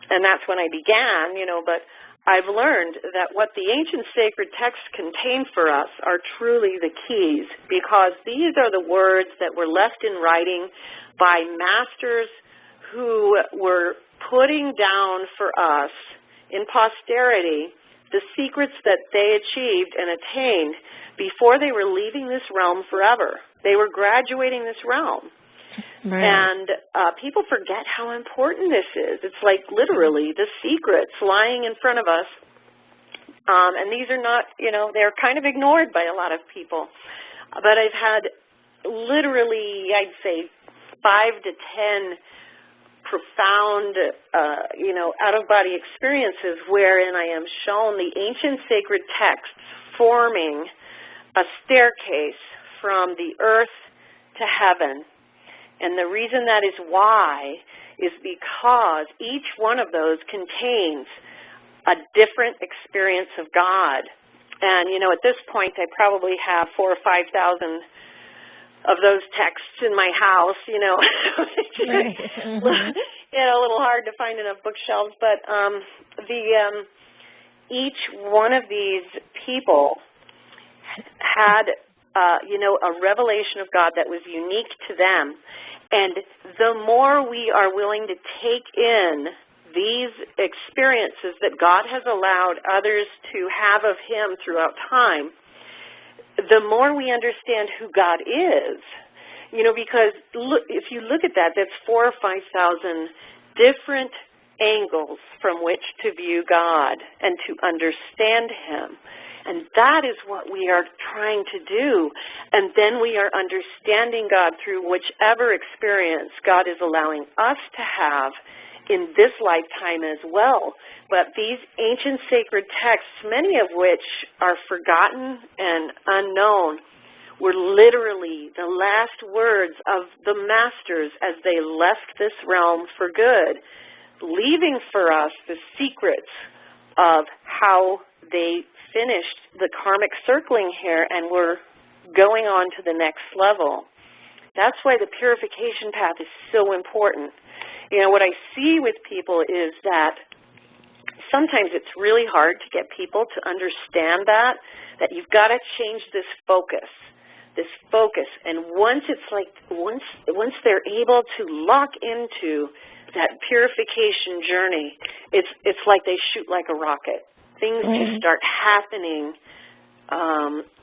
[SPEAKER 3] and that's when I began, but I've learned that what the ancient sacred texts contain for us are truly the keys, because these are the words that were left in writing by masters who were putting down for us in posterity the secrets that they achieved and attained before they were leaving this realm forever. They were graduating this realm. Right. And people forget how important this is. It's like literally the secrets lying in front of us. And these are not, they're kind of ignored by a lot of people. But I've had literally, I'd say, 5 to 10 profound, out-of-body experiences wherein I am shown the ancient sacred texts forming a staircase from the earth to heaven. And the reason that is why is because each one of those contains a different experience of God. And, at this point, I probably have 4,000 or 5,000 of those texts in my house,
[SPEAKER 2] Right.
[SPEAKER 3] A little hard to find enough bookshelves. But each one of these people had a revelation of God that was unique to them. And the more we are willing to take in these experiences that God has allowed others to have of Him throughout time, the more we understand who God is. Because if you look at that, that's 4,000 or 5,000 different angles from which to view God and to understand Him. And that is what we are trying to do. And then we are understanding God through whichever experience God is allowing us to have in this lifetime as well. But these ancient sacred texts, many of which are forgotten and unknown, were literally the last words of the masters as they left this realm for good, leaving for us the secrets of how they finished the karmic circling here and we're going on to the next level. That's why the purification path is so important. What I see with people is that sometimes it's really hard to get people to understand that you've got to change this focus. And once they're able to lock into that purification journey, it's like they shoot like a rocket. Things just start happening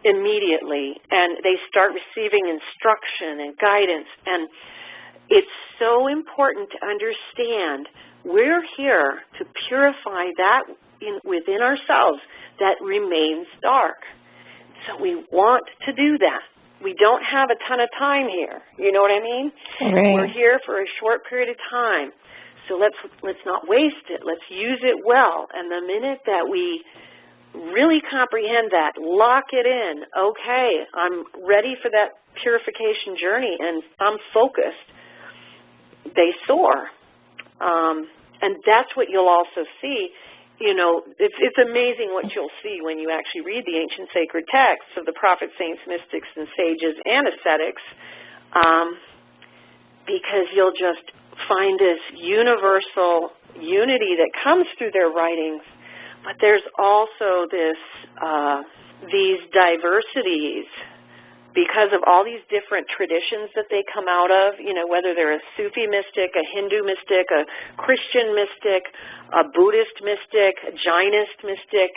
[SPEAKER 3] immediately, and they start receiving instruction and guidance. And it's so important to understand we're here to purify that within ourselves that remains dark. So we want to do that. We don't have a ton of time here. You know what I mean?
[SPEAKER 2] Right.
[SPEAKER 3] We're here for a short period of time. So let's not waste it. Let's use it well. And the minute that we really comprehend that, lock it in, okay, I'm ready for that purification journey and I'm focused, they soar. And that's what you'll also see. It's amazing what you'll see when you actually read the ancient sacred texts of the prophets, saints, mystics, and sages and ascetics, because you'll just find this universal unity that comes through their writings, but there's also these diversities because of all these different traditions that they come out of, whether they're a Sufi mystic, a Hindu mystic, a Christian mystic, a Buddhist mystic, a Jainist mystic,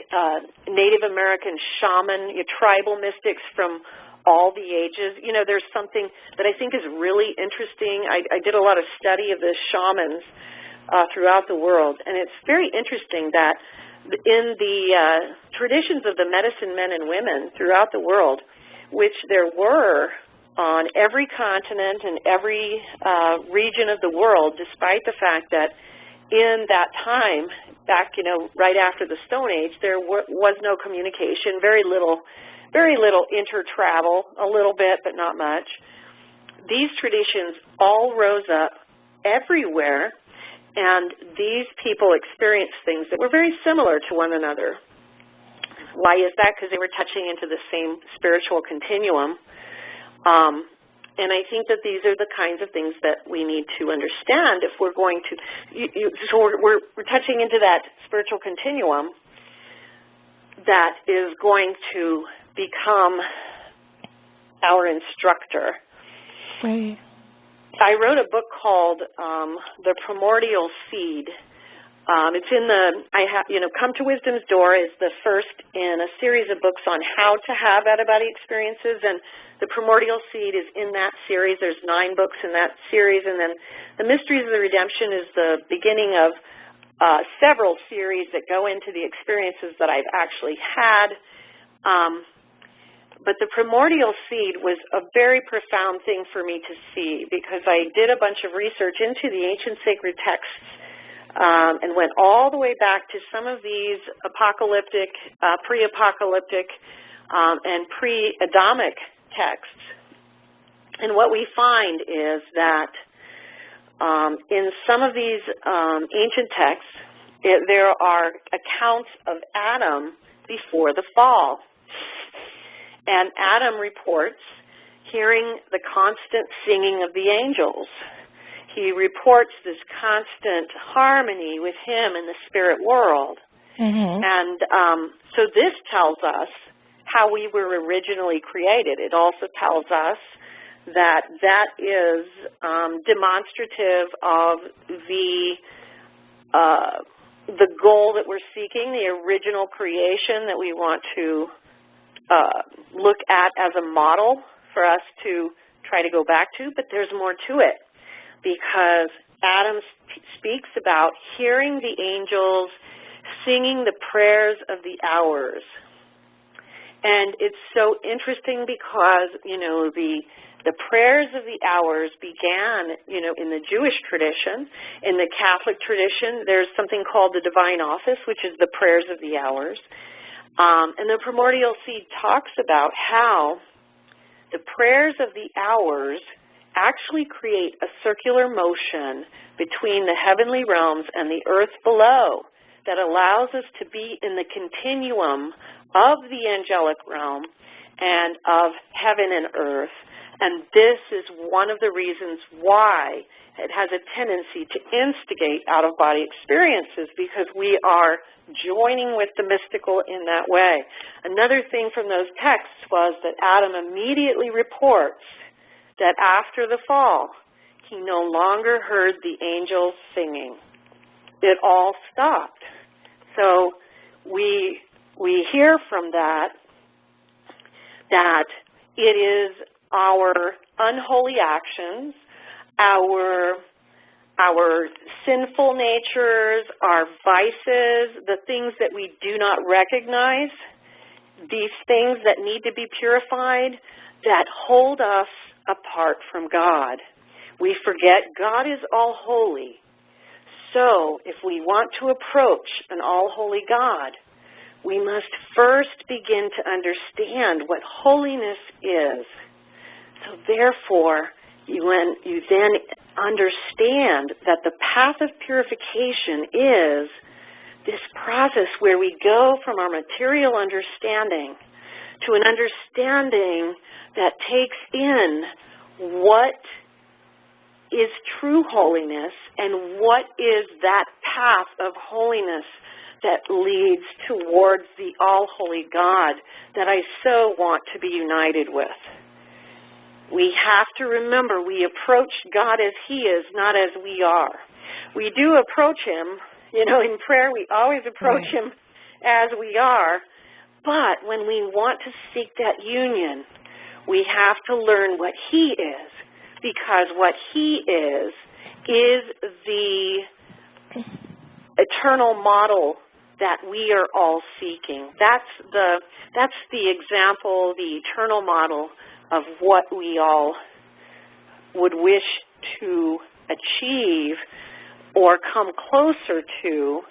[SPEAKER 3] Native American shaman, tribal mystics from all the ages. There's something that I think is really interesting. I did a lot of study of the shamans throughout the world, and it's very interesting that in the traditions of the medicine men and women throughout the world, which there were on every continent and every region of the world, despite the fact that in that time, back, right after the Stone Age, there was no communication, very little intertravel, a little bit, but not much. These traditions all rose up everywhere, and these people experienced things that were very similar to one another. Why is that? Because they were touching into the same spiritual continuum. And I think that these are the kinds of things that we need to understand if we're going to, so we're touching into that spiritual continuum that is going to become our instructor.
[SPEAKER 2] Right.
[SPEAKER 3] I wrote a book called The Primordial Seed. It's in Come to Wisdom's Door is the first in a series of books on how to have out-of-body experiences, and The Primordial Seed is in that series. There's 9 books in that series, and then The Mysteries of the Redemption is the beginning of several series that go into the experiences that I've actually had. But the primordial seed was a very profound thing for me to see because I did a bunch of research into the ancient sacred texts and went all the way back to some of these apocalyptic, pre-apocalyptic, and pre-Adamic texts. And what we find is that in some of these ancient texts, there are accounts of Adam before the fall. And Adam reports hearing the constant singing of the angels. He reports this constant harmony with him in the spirit world. Mm-hmm. And so this tells us how we were originally created. It also tells us that that is demonstrative of the goal that we're seeking, the original creation that we want to look at as a model for us to try to go back to, but there's more to it because Adam speaks about hearing the angels singing the prayers of the hours. And it's so interesting because, the prayers of the hours began, in the Jewish tradition. In the Catholic tradition, there's something called the Divine Office, which is the prayers of the hours. And the primordial seed talks about how the prayers of the hours actually create a circular motion between the heavenly realms and the earth below that allows us to be in the continuum of the angelic realm and of heaven and earth. And this is one of the reasons why it has a tendency to instigate out-of-body experiences because we are joining with the mystical in that way. Another thing from those texts was that Adam immediately reports that after the fall, he no longer heard the angels singing. It all stopped. So we hear from that it is our unholy actions, our sinful natures, our vices, the things that we do not recognize, these things that need to be purified, that hold us apart from God. We forget God is all holy. So if we want to approach an all-holy God, we must first begin to understand what holiness is. So therefore, when you then understand that the path of purification is this process where we go from our material understanding to an understanding that takes in what is true holiness, and what is that path of holiness that leads towards the all-holy God that I so want to be united with. We have to remember we approach God as He is, not as we are. We do approach Him, in prayer we always approach Him as we are, but when we want to seek that union, we have to learn what He is, because what He is the eternal model that we are all seeking. That's the example, the eternal model of what we all would wish to achieve or come closer to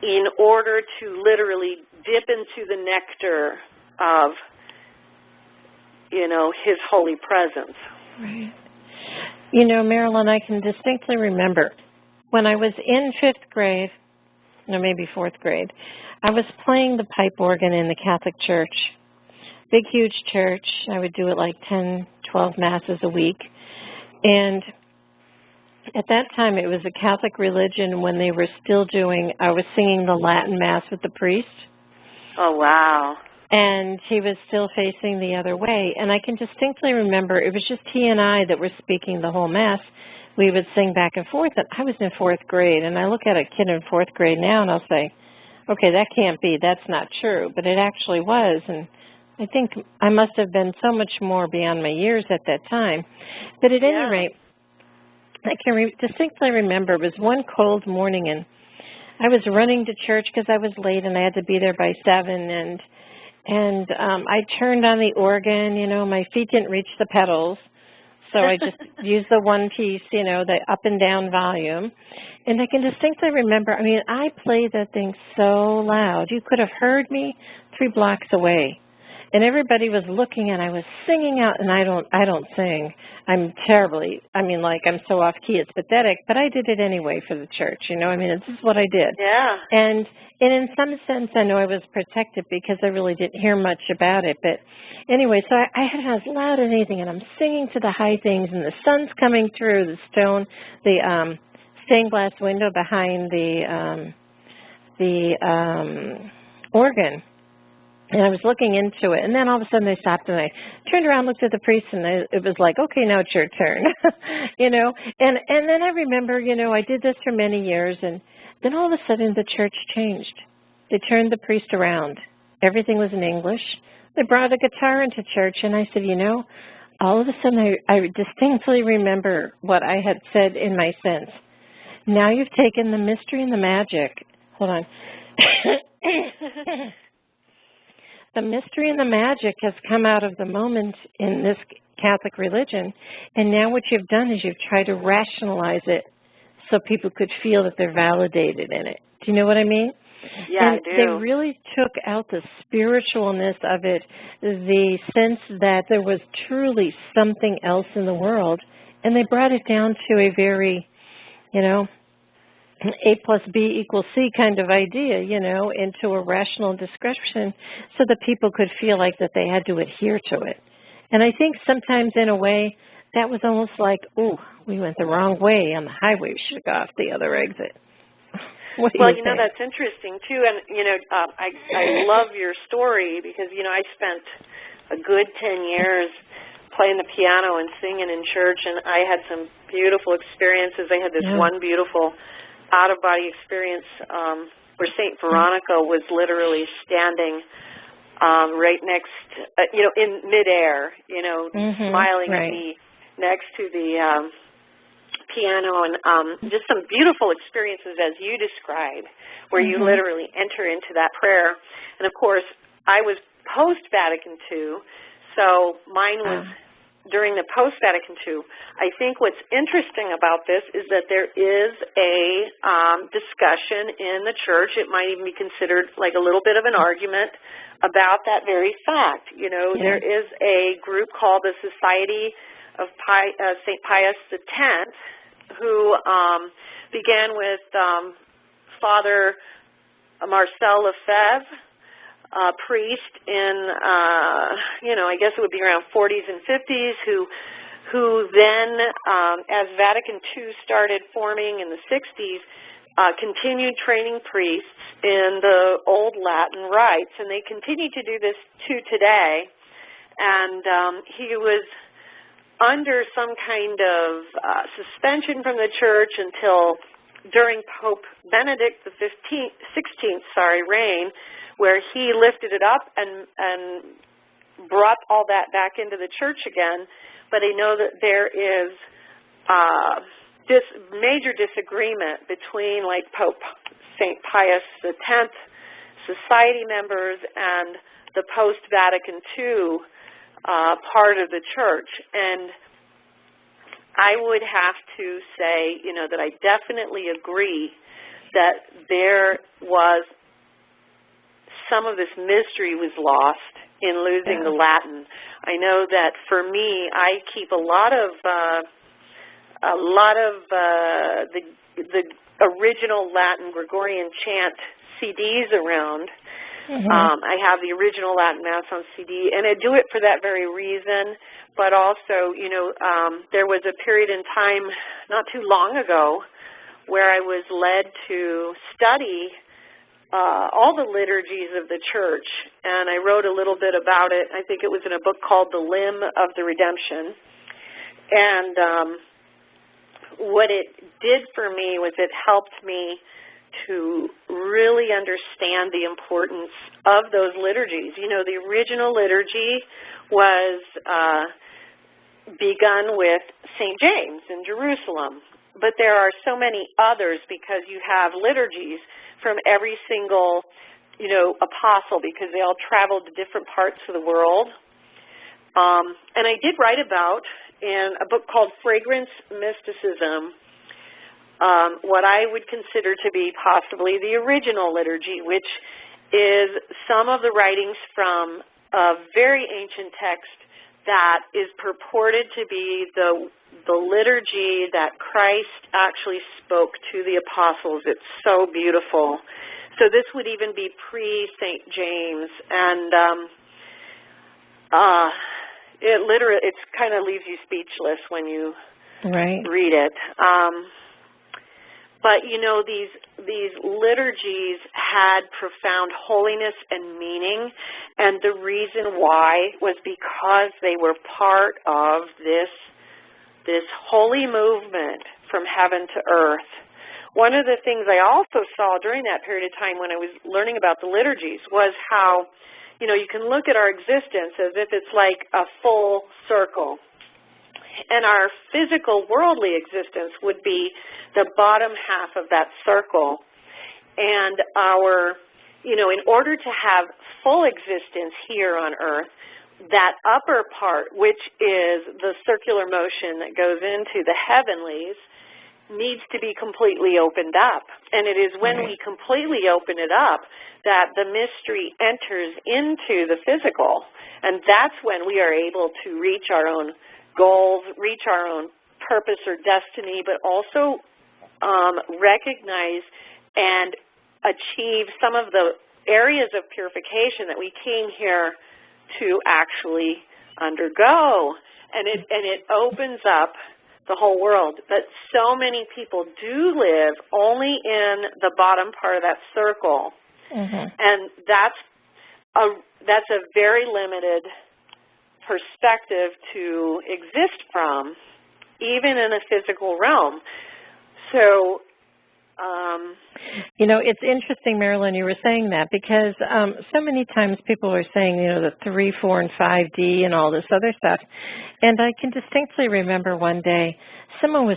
[SPEAKER 3] in order to literally dip into the nectar of, His holy presence.
[SPEAKER 2] Right. Marilynn, I can distinctly remember when I was in 5th grade, no, maybe 4th grade, I was playing the pipe organ in the Catholic Church. Big, huge church. I would do it like 10, 12 masses a week. And at that time, it was a Catholic religion when they were still I was singing the Latin Mass with the priest.
[SPEAKER 3] Oh, wow.
[SPEAKER 2] And he was still facing the other way. And I can distinctly remember it was just he and I that were speaking the whole Mass. We would sing back and forth. And I was in 4th grade, and I look at a kid in 4th grade now, and I'll say, okay, that can't be. That's not true. But it actually was. And I think I must have been so much more beyond my years at that time. But at any rate, I can distinctly remember it was one cold morning, and I was running to church because I was late, and I had to be there by 7, and I turned on the organ. My feet didn't reach the pedals, so I just used the one piece, the up and down volume. And I can distinctly remember, I played that thing so loud. You could have heard me 3 blocks away. And everybody was looking, and I was singing out, and I don't sing. I'm terribly, I'm so off key, it's pathetic, but I did it anyway for the church, this is what I did.
[SPEAKER 3] Yeah.
[SPEAKER 2] And in some sense, I know I was protected because I really didn't hear much about it. But anyway, so I had it as loud as anything, and I'm singing to the high things, and the sun's coming through the stained glass window behind the organ. And I was looking into it, and then all of a sudden they stopped, and I turned around, looked at the priest, and it was like, okay, now it's your turn, And then I remember, I did this for many years, and then all of a sudden the church changed. They turned the priest around. Everything was in English. They brought a guitar into church, and I said, all of a sudden I distinctly remember what I had said in my sense. Now you've taken the mystery and the magic. Hold on. The mystery and the magic has come out of the moment in this Catholic religion, and now what you've done is you've tried to rationalize it so people could feel that they're validated in it. Do you know what I mean?
[SPEAKER 3] Yeah,
[SPEAKER 2] and
[SPEAKER 3] I do.
[SPEAKER 2] They really took out the spiritualness of it, the sense that there was truly something else in the world, and they brought it down to a very, A plus B equals C kind of idea, into a rational description so that people could feel like that they had to adhere to it. And I think sometimes in a way that was almost like, ooh, we went the wrong way on the highway. We should have got off the other exit. What do you think?
[SPEAKER 3] That's interesting too. And, I love your story because, I spent a good 10 years playing the piano and singing in church, and I had some beautiful experiences. I had this one beautiful out-of-body experience where St. Veronica was literally standing right next, in midair, smiling at me next to the piano, and just some beautiful experiences as you described, where you literally enter into that prayer. And, of course, I was post-Vatican II, so mine was during the post-Vatican II. I think what's interesting about this is that there is a discussion in the church. It might even be considered like a little bit of an argument about that very fact. There is a group called the Society of St. Pius X, who began with Father Marcel Lefebvre, priest in, I guess it would be around 40s and 50s, who who then, as Vatican II started forming in the 60s, continued training priests in the old Latin rites, and they continue to do this to today. And he was under some kind of suspension from the church until during Pope Benedict XVI reign, where he lifted it up and brought all that back into the church again. But I know that there is this major disagreement between, like, Pope St. Pius X society members and the post-Vatican II part of the church. And I would have to say, that I definitely agree that there was some of this mystery was lost in losing the Latin. I know that for me, I keep a lot of the original Latin Gregorian chant CDs around. I have the original Latin Mass on CD, and I do it for that very reason. But also, there was a period in time not too long ago where I was led to study all the liturgies of the church, and I wrote a little bit about it. I think it was in a book called The Limb of the Redemption. And what it did for me was it helped me to really understand the importance of those liturgies. The original liturgy was begun with St. James in Jerusalem, but there are so many others because you have liturgies from every single, apostle, because they all traveled to different parts of the world. And I did write about, in a book called Fragrance Mysticism, what I would consider to be possibly the original liturgy, which is some of the writings from a very ancient text that is purported to be the liturgy that Christ actually spoke to the apostles. It's so beautiful. So this would even be pre-St. James, and it kind of leaves you speechless when you read it. But these liturgies had profound holiness and meaning, and the reason why was because they were part of this holy movement from heaven to earth. One of the things I also saw during that period of time when I was learning about the liturgies was how, you can look at our existence as if it's like a full circle. And our physical worldly existence would be the bottom half of that circle. And in order to have full existence here on earth, that upper part, which is the circular motion that goes into the heavenlies, needs to be completely opened up. And it is when we completely open it up that the mystery enters into the physical. And that's when we are able to reach our own goals, reach our own purpose or destiny, but also recognize and achieve some of the areas of purification that we came here to actually undergo. And it opens up the whole world. But so many people do live only in the bottom part of that circle. And that's a very limited perspective to exist from, even in a physical realm. So,
[SPEAKER 2] it's interesting, Marilynn, you were saying that, because so many times people are saying, the 3, 4, and 5D and all this other stuff. And I can distinctly remember one day someone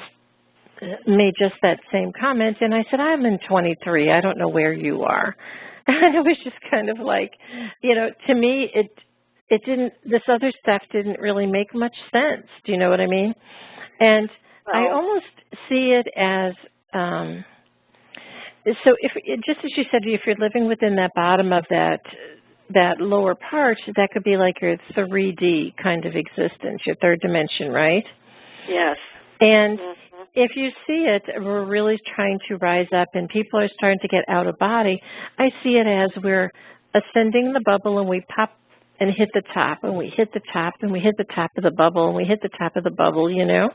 [SPEAKER 2] made just that same comment, and I said, I'm in 23. I don't know where you are. And it was just kind of like, to me, it didn't, this other stuff didn't really make much sense. Do you know what I mean? And I almost see it as, so just as you said, if you're living within that bottom of that lower part, that could be like your 3D kind of existence, your third dimension, right?
[SPEAKER 3] Yes.
[SPEAKER 2] And if you see it, we're really trying to rise up, and people are starting to get out of body. I see it as we're ascending the bubble, and we pop and hit the top, and we hit the top, and we hit the top of the bubble, and we hit the top of the bubble, you know.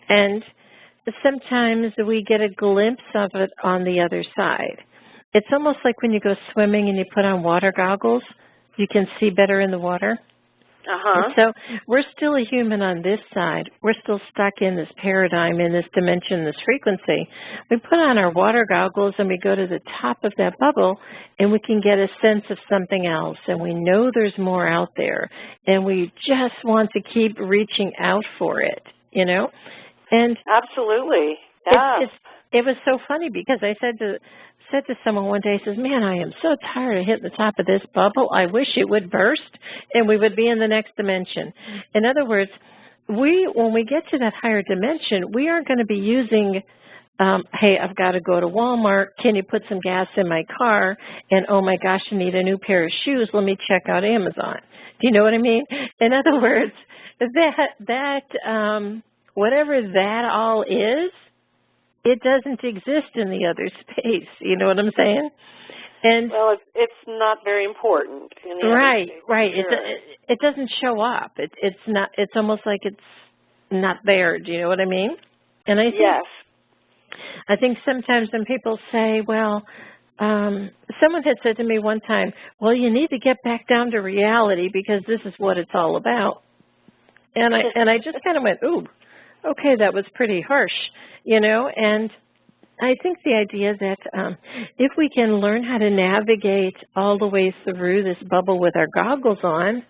[SPEAKER 2] And sometimes we get a glimpse of it on the other side. It's almost like when you go swimming and you put on water goggles, you can see better in the water. And so we're still a human on this side. We're still stuck in this paradigm, in this dimension, this frequency. We put on our water goggles and we go to the top of that bubble and we can get a sense of something else. And we know there's more out there. And we just want to keep reaching out for it, you know? And
[SPEAKER 3] absolutely. Yeah.
[SPEAKER 2] It was so funny because I said to someone one day, says, man, I am so tired of hitting the top of this bubble. I wish it would burst and we would be in the next dimension. In other words, when we get to that higher dimension, we aren't going to be using, hey, I've got to go to Walmart. Can you put some gas in my car? And, oh, my gosh, I need a new pair of shoes. Let me check out Amazon. Do you know what I mean? In other words, whatever that all is, it doesn't exist in the other space. You know what I'm saying? And
[SPEAKER 3] well, it's not very important in the
[SPEAKER 2] right,
[SPEAKER 3] other space.
[SPEAKER 2] Right.
[SPEAKER 3] Sure.
[SPEAKER 2] It doesn't show up. It's not. It's almost like it's not there. Do you know what I mean? And I think,
[SPEAKER 3] yes.
[SPEAKER 2] I think sometimes when people say, well, someone had said to me one time, well, you need to get back down to reality because this is what it's all about. And I just kind of went, ooh. Okay, that was pretty harsh, you know, and I think the idea that if we can learn how to navigate all the way through this bubble with our goggles on,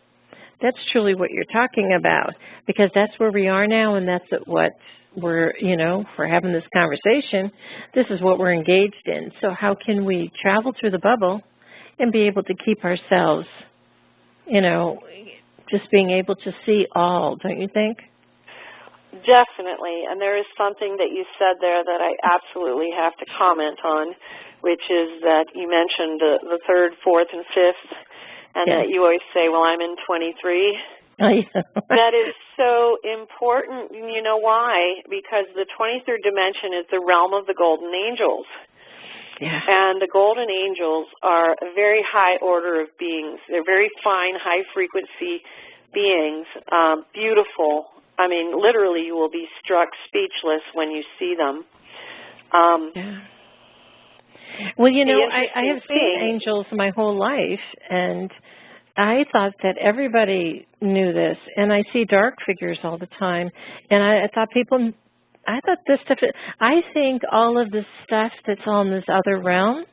[SPEAKER 2] that's truly what you're talking about, because that's where we are now, and that's what we're, you know, for having this conversation, this is what we're engaged in. So how can we travel through the bubble and be able to keep ourselves, you know, just being able to see all, don't you think?
[SPEAKER 3] Definitely, and there is something that you said there that I absolutely have to comment on, which is that you mentioned the third, fourth, and fifth, and that you always say, well, I'm in 23.
[SPEAKER 2] Oh, yeah.
[SPEAKER 3] That is so important. You know why? Because the 23rd dimension is the realm of the golden angels.
[SPEAKER 2] Yeah.
[SPEAKER 3] And the golden angels are a very high order of beings. They're very fine, high-frequency beings, beautiful. I mean, literally, you will be struck speechless when you see them.
[SPEAKER 2] Yeah. Well, you know, I have seen angels my whole life, and I thought that everybody knew this, and I see dark figures all the time, and I thought this stuff, I think all of this stuff that's on this other realm,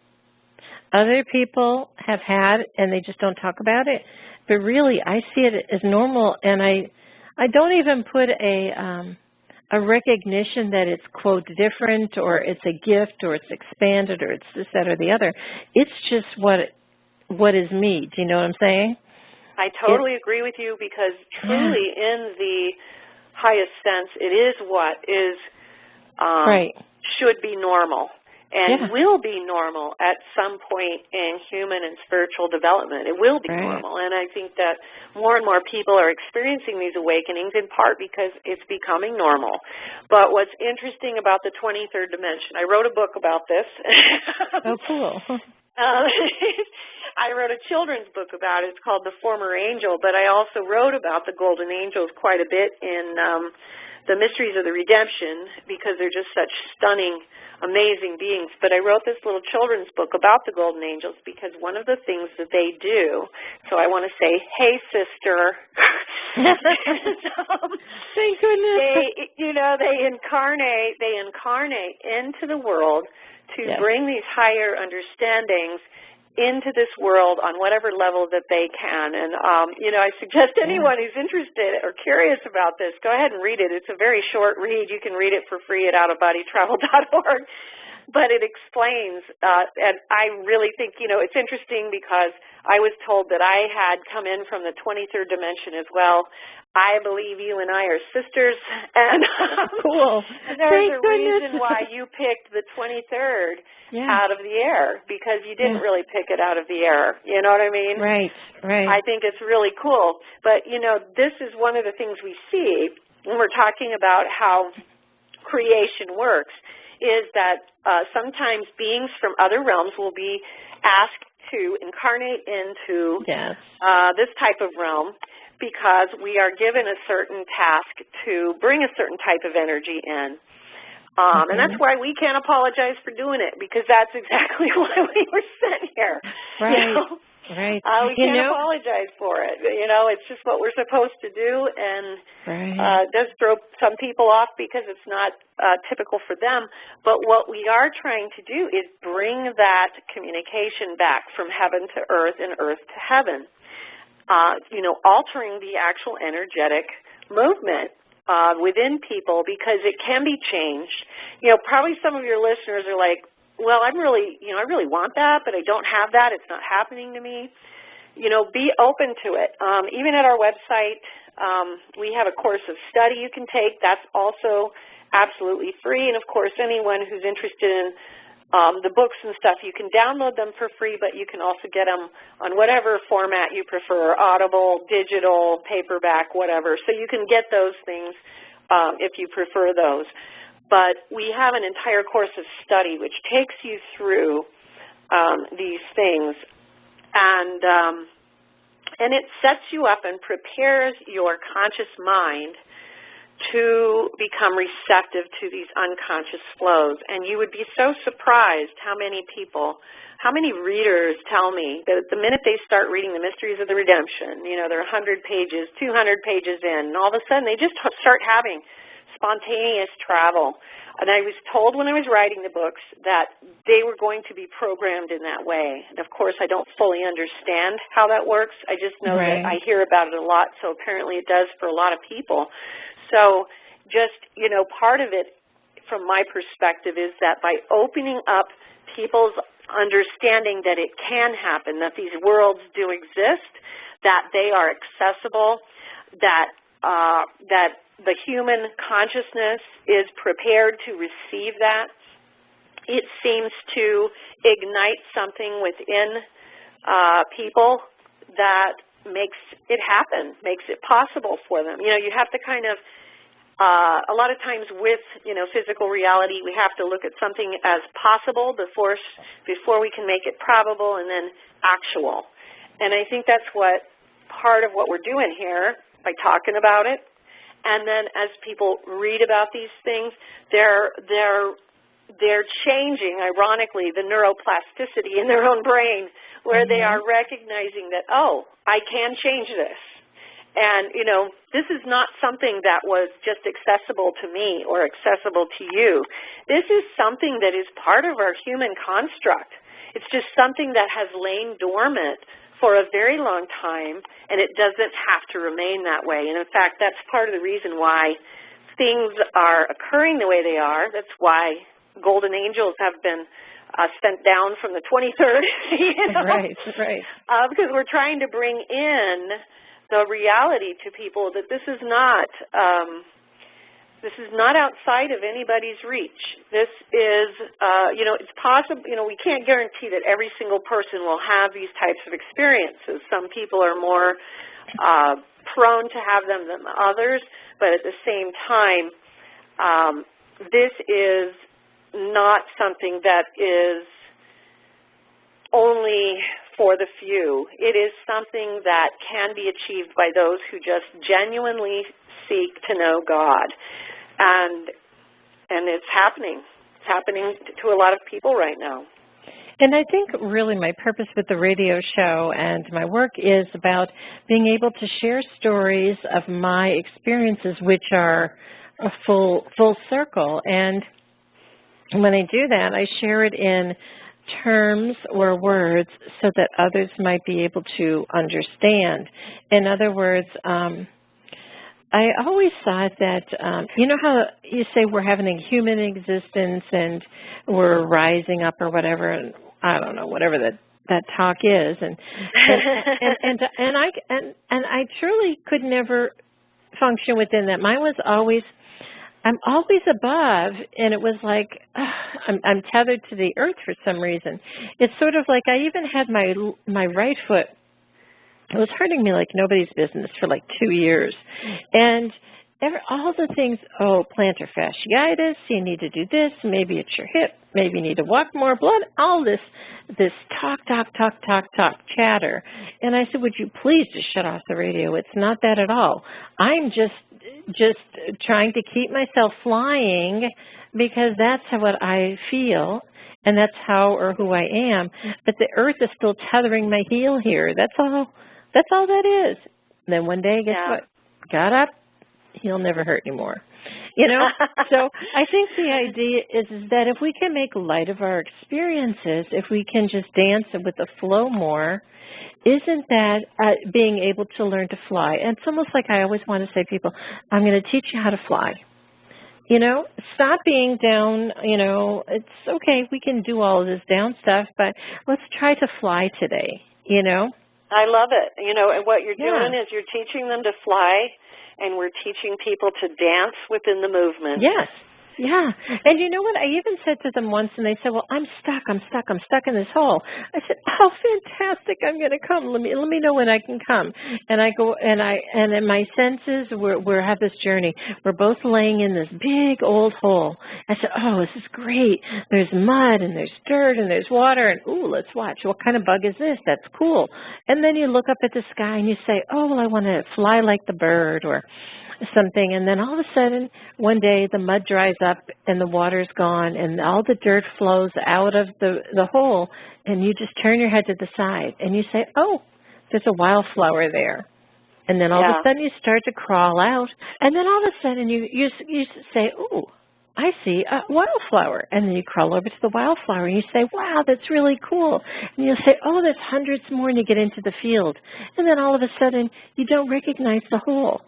[SPEAKER 2] other people have had, and they just don't talk about it, but really, I see it as normal, and I don't even put a recognition that it's, quote, different or it's a gift or it's expanded or it's this, that, or the other. It's just what is me. Do you know what I'm saying?
[SPEAKER 3] I totally agree with you because truly in the highest sense, it is what is should be normal. And will be normal at some point in human and spiritual development. It will be normal. And I think that more and more people are experiencing these awakenings in part because it's becoming normal. But what's interesting about the 23rd dimension, I wrote a book about this.
[SPEAKER 2] Oh, cool.
[SPEAKER 3] I wrote a children's book about it. It's called The Former Angel. But I also wrote about the golden angels quite a bit in The Mysteries of the Redemption because they're just such stunning, amazing beings. But I wrote this little children's book about the golden angels because one of the things that they do, so I want to say, hey, sister.
[SPEAKER 2] Thank goodness.
[SPEAKER 3] They incarnate into the world to bring these higher understandings into this world on whatever level that they can. And, I suggest anyone who's interested or curious about this, go ahead and read it. It's a very short read. You can read it for free at outofbodytravel.org. But it explains, and I really think, it's interesting because I was told that I had come in from the 23rd dimension as well. I believe you and I are sisters, and
[SPEAKER 2] cool.
[SPEAKER 3] There's a reason why you picked the 23rd out of the air, because you didn't really pick it out of the air. You know what I mean?
[SPEAKER 2] Right.
[SPEAKER 3] I think it's really cool. But, this is one of the things we see when we're talking about how creation works, is that sometimes beings from other realms will be asked to incarnate into
[SPEAKER 2] yes.
[SPEAKER 3] This type of realm because we are given a certain task to bring a certain type of energy in. And that's why we can't apologize for doing it, because that's exactly why we were sent here.
[SPEAKER 2] Right.
[SPEAKER 3] You know?
[SPEAKER 2] Right.
[SPEAKER 3] We can't apologize for it. You know, it's just what we're supposed to do, and it does throw some people off because it's not typical for them. But what we are trying to do is bring that communication back from heaven to earth and earth to heaven, you know, altering the actual energetic movement within people, because it can be changed. You know, probably some of your listeners are like, well, I really want that, but I don't have that. It's not happening to me. You know, be open to it. Even at our website, we have a course of study you can take. That's also absolutely free. And, of course, anyone who's interested in the books and stuff, you can download them for free, but you can also get them on whatever format you prefer, Audible, digital, paperback, whatever. So you can get those things if you prefer those. But we have an entire course of study which takes you through these things, and it sets you up and prepares your conscious mind to become receptive to these unconscious flows. And you would be so surprised how many readers tell me that the minute they start reading the Mysteries of the Redemption, you know, they're 100 pages, 200 pages in, and all of a sudden they just start having spontaneous travel. And I was told when I was writing the books that they were going to be programmed in that way. And, of course, I don't fully understand how that works. I just know that I hear about it a lot, so apparently it does for a lot of people. So just, you know, part of it from my perspective is that by opening up people's understanding that it can happen, that these worlds do exist, that they are accessible, that the human consciousness is prepared to receive that. It seems to ignite something within people that makes it happen, makes it possible for them. You know, you have to kind of, a lot of times with, you know, physical reality, we have to look at something as possible before we can make it probable and then actual. And I think that's what part of what we're doing here by talking about it. And then as people read about these things, they're changing, ironically, the neuroplasticity in their own brain, where they are recognizing that, oh, I can change this. And, you know, this is not something that was just accessible to me or accessible to you. This is something that is part of our human construct. It's just something that has lain dormant for a very long time, and it doesn't have to remain that way. And, in fact, that's part of the reason why things are occurring the way they are. That's why golden angels have been sent down from the 23rd, you know?
[SPEAKER 2] Right.
[SPEAKER 3] Because we're trying to bring in the reality to people that this is not outside of anybody's reach. This is, you know, it's possible, you know, we can't guarantee that every single person will have these types of experiences. Some people are more prone to have them than others, but at the same time, this is not something that is only for the few. It is something that can be achieved by those who just genuinely seek to know God. And it's happening. It's happening to a lot of people right now.
[SPEAKER 2] And I think really my purpose with the radio show and my work is about being able to share stories of my experiences, which are a full circle. And when I do that, I share it in terms or words so that others might be able to understand. In other words, I always thought that, you know how you say we're having a human existence and we're rising up or whatever, and I don't know, whatever that talk is, and I truly could never function within that. Mine was always, I'm always above, and it was like I'm tethered to the earth for some reason. It's sort of like I even had my right foot. It was hurting me like nobody's business for like 2 years, and all the things, plantar fasciitis, you need to do this, maybe it's your hip, maybe you need to walk more, blood, all this talk, chatter. And I said, would you please just shut off the radio? It's not that at all. I'm just trying to keep myself flying because that's what I feel and that's how or who I am. But the earth is still tethering my heel here. That's all that is. And then one day, guess what? Got up. He'll never hurt anymore. So I think the idea is that if we can make light of our experiences, if we can just dance with the flow more, isn't that being able to learn to fly? And it's almost like I always want to say to people, I'm going to teach you how to fly. Stop being down, it's okay, we can do all of this down stuff, but let's try to fly today,
[SPEAKER 3] I love it. And what you're doing is you're teaching them to fly, and we're teaching people to dance within the movement.
[SPEAKER 2] Yes. Yeah. And you know what? I even said to them once, and they said, well, I'm stuck in this hole. I said, oh, fantastic. I'm going to come. Let me know when I can come. And I go, and in my senses, we have this journey. We're both laying in this big old hole. I said, oh, this is great. There's mud, and there's dirt, and there's water, and ooh, let's watch. What kind of bug is this? That's cool. And then you look up at the sky, and you say, oh, well, I want to fly like the bird, or something, and then all of a sudden, one day, the mud dries up and the water's gone and all the dirt flows out of the hole, and you just turn your head to the side and you say, oh, there's a wildflower there. And then all of a sudden you start to crawl out, and then all of a sudden you say, oh, I see a wildflower. And then you crawl over to the wildflower and you say, wow, that's really cool. And you'll say, oh, there's hundreds more, and you get into the field. And then all of a sudden you don't recognize the hole.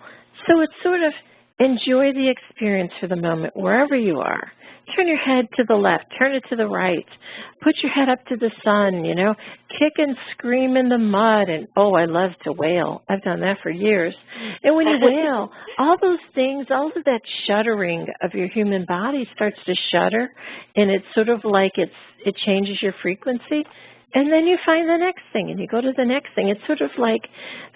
[SPEAKER 2] So it's sort of enjoy the experience for the moment, wherever you are. Turn your head to the left, turn it to the right, put your head up to the sun, kick and scream in the mud. And, oh, I love to wail. I've done that for years. And when you wail, all those things, all of that shuddering of your human body starts to shudder, and it's sort of like it changes your frequency. And then you find the next thing, and you go to the next thing. It's sort of like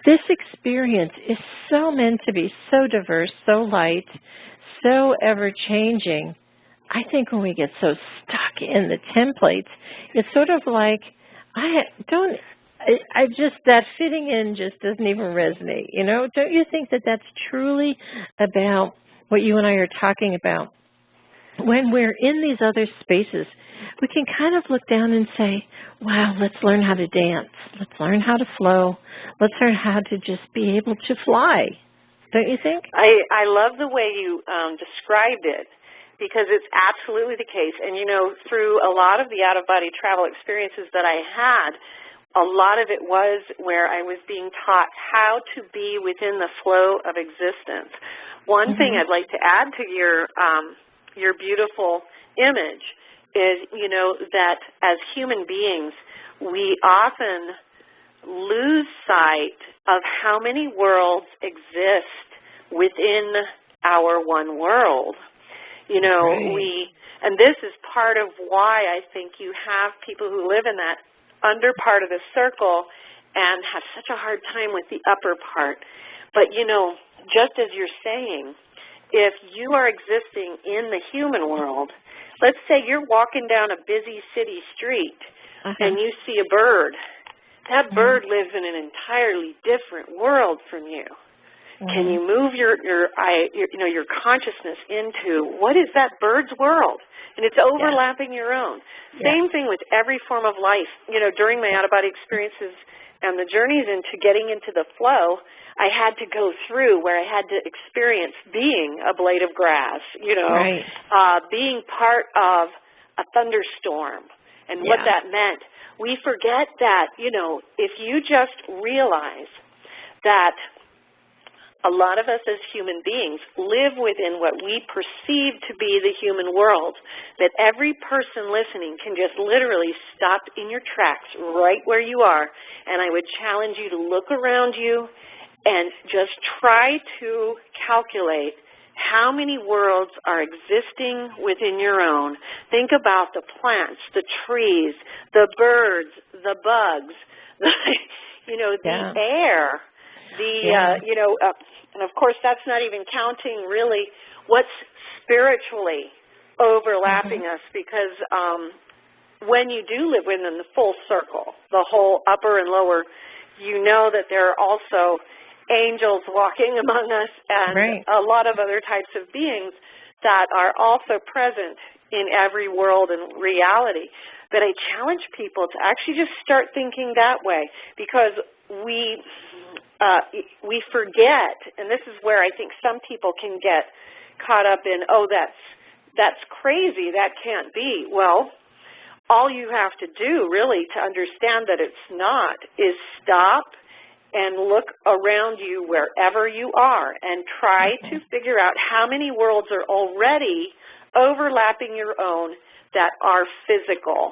[SPEAKER 2] this experience is so meant to be so diverse, so light, so ever-changing. I think when we get so stuck in the templates, it's sort of like that fitting in just doesn't even resonate. Don't you think that that's truly about what you and I are talking about? When we're in these other spaces, we can kind of look down and say, wow, let's learn how to dance. Let's learn how to flow. Let's learn how to just be able to fly. Don't you think?
[SPEAKER 3] I love the way you described it, because it's absolutely the case. And, through a lot of the out-of-body travel experiences that I had, a lot of it was where I was being taught how to be within the flow of existence. One thing I'd like to add to your beautiful image is, that as human beings, we often lose sight of how many worlds exist within our one world.
[SPEAKER 2] Right.
[SPEAKER 3] And this is part of why I think you have people who live in that under part of the circle and have such a hard time with the upper part. But, just as you're saying, if you are existing in the human world, let's say you're walking down a busy city street and you see a bird. That bird lives in an entirely different world from you. Can you move your consciousness into what is that bird's world? And it's overlapping your own. Same thing with every form of life. During my out-of-body experiences and the journeys into getting into the flow, I had to go through where I had to experience being a blade of grass, being part of a thunderstorm and what that meant. We forget that, if you just realize that a lot of us as human beings live within what we perceive to be the human world, that every person listening can just literally stop in your tracks right where you are, and I would challenge you to look around you and just try to calculate how many worlds are existing within your own. Think about the plants, the trees, the birds, the bugs, the air, And, of course, that's not even counting really what's spiritually overlapping us, because when you do live within the full circle, the whole upper and lower, you know that there are also angels walking among us and a lot of other types of beings that are also present in every world and reality. But I challenge people to actually just start thinking that way, because we forget, and this is where I think some people can get caught up in, oh, that's crazy, that can't be. Well, all you have to do really to understand that it's not is stop and look around you wherever you are and try to figure out how many worlds are already overlapping your own that are physical.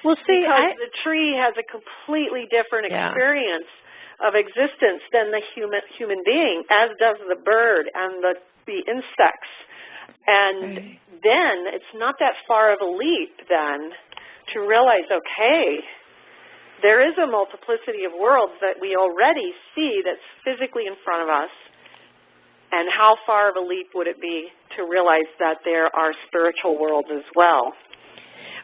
[SPEAKER 2] Well, see,
[SPEAKER 3] because the tree has a completely different experience of existence than the human being, as does the bird and the insects. And then it's not that far of a leap then to realize, okay, there is a multiplicity of worlds that we already see that's physically in front of us, and how far of a leap would it be to realize that there are spiritual worlds as well?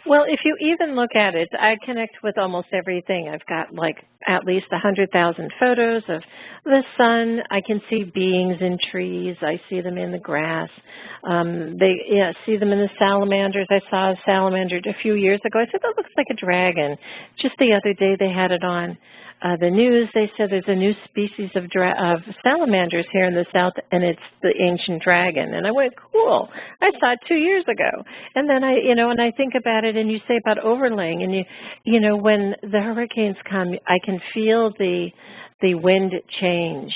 [SPEAKER 2] Well, if you even look at it, I connect with almost everything. I've got like at least 100,000 photos of the sun. I can see beings in trees. I see them in the grass. See them in the salamanders. I saw a salamander a few years ago. I said, that looks like a dragon. Just the other day they had it on the news. They said there's a new species of salamanders here in the south, and it's the ancient dragon. And I went, cool. I saw it 2 years ago. And then and I think about it, and you say about overlaying, and you know, when the hurricanes come, I can feel the wind change.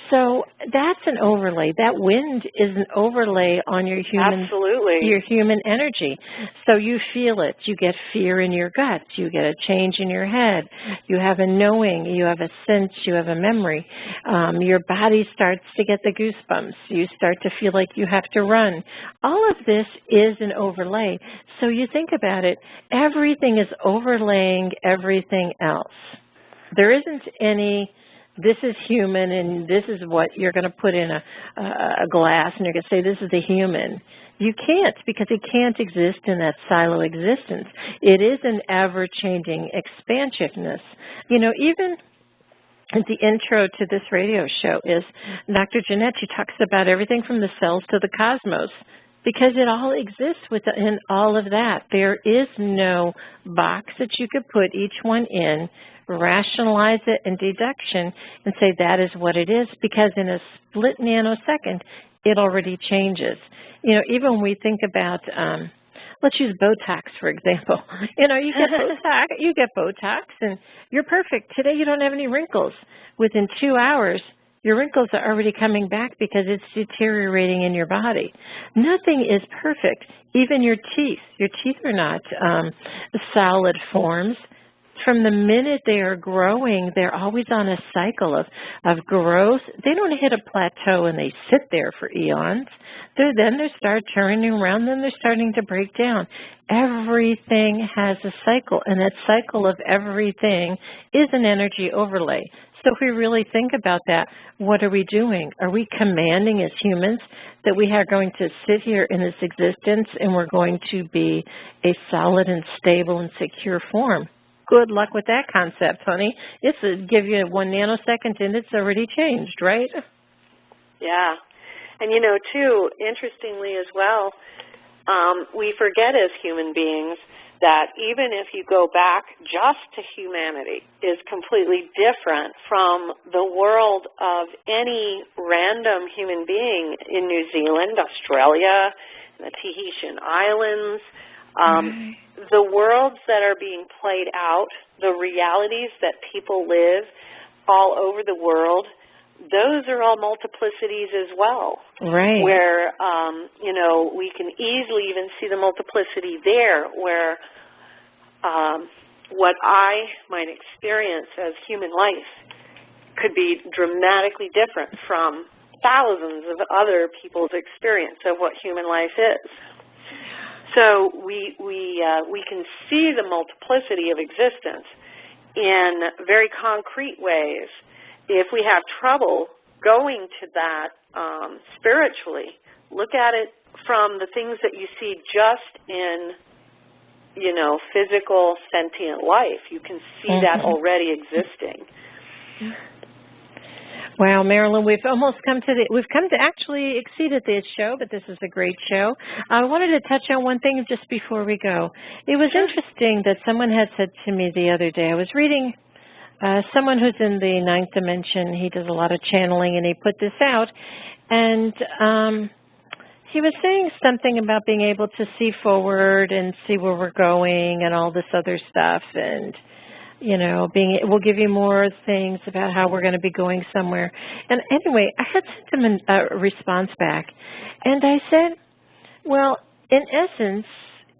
[SPEAKER 2] So that's an overlay. That wind is an overlay on your human energy. So you feel it. You get fear in your gut. You get a change in your head. You have a knowing. You have a sense. You have a memory. Your body starts to get the goosebumps. You start to feel like you have to run. All of this is an overlay. So you think about it. Everything is overlaying everything else. There isn't any, this is human and this is what you're going to put in a glass and you're going to say this is the human. You can't, because it can't exist in that silo existence. It is an ever-changing expansiveness. You know, even the intro to this radio show is Dr. Jeanette. She talks about everything from the cells to the cosmos, because it all exists within all of that. There is no box that you could put each one in, rationalize it in deduction, and say that is what it is, because in a split nanosecond, it already changes. You know, even when we think about, let's use Botox, for example. You know, you get Botox, and you're perfect. Today you don't have any wrinkles. Within 2 hours, your wrinkles are already coming back because it's deteriorating in your body. Nothing is perfect. Even your teeth. Your teeth are not solid forms. From the minute they are growing, they're always on a cycle of growth. They don't hit a plateau and they sit there for eons. Then they start turning around, then they're starting to break down. Everything has a cycle, and that cycle of everything is an energy overlay. So if we really think about that, what are we doing? Are we commanding as humans that we are going to sit here in this existence and we're going to be a solid and stable and secure form? Good luck with that concept, honey. It's to give you 1 nanosecond and it's already changed, right?
[SPEAKER 3] Yeah. And, you know, too, interestingly as well, we forget as human beings that even if you go back just to humanity is completely different from the world of any random human being in New Zealand, Australia, the Tahitian Islands. The worlds that are being played out, the realities that people live all over the world, those are all multiplicities as well.
[SPEAKER 2] Right.
[SPEAKER 3] Where, you know, we can easily even see the multiplicity there where what I might experience as human life could be dramatically different from thousands of other people's experience of what human life is. So we can see the multiplicity of existence in very concrete ways. If we have trouble going to that spiritually, look at it from the things that you see just in, physical sentient life. You can see that already existing.
[SPEAKER 2] Wow, Marilynn, we've come to actually exceeded this show, but this is a great show. I wanted to touch on one thing just before we go. It was interesting that someone had said to me the other day, I was reading someone who's in the ninth dimension. He does a lot of channeling, and he put this out, and he was saying something about being able to see forward and see where we're going and all this other stuff, and we'll give you more things about how we're going to be going somewhere. And anyway, I had sent him a response back, and I said, well, in essence,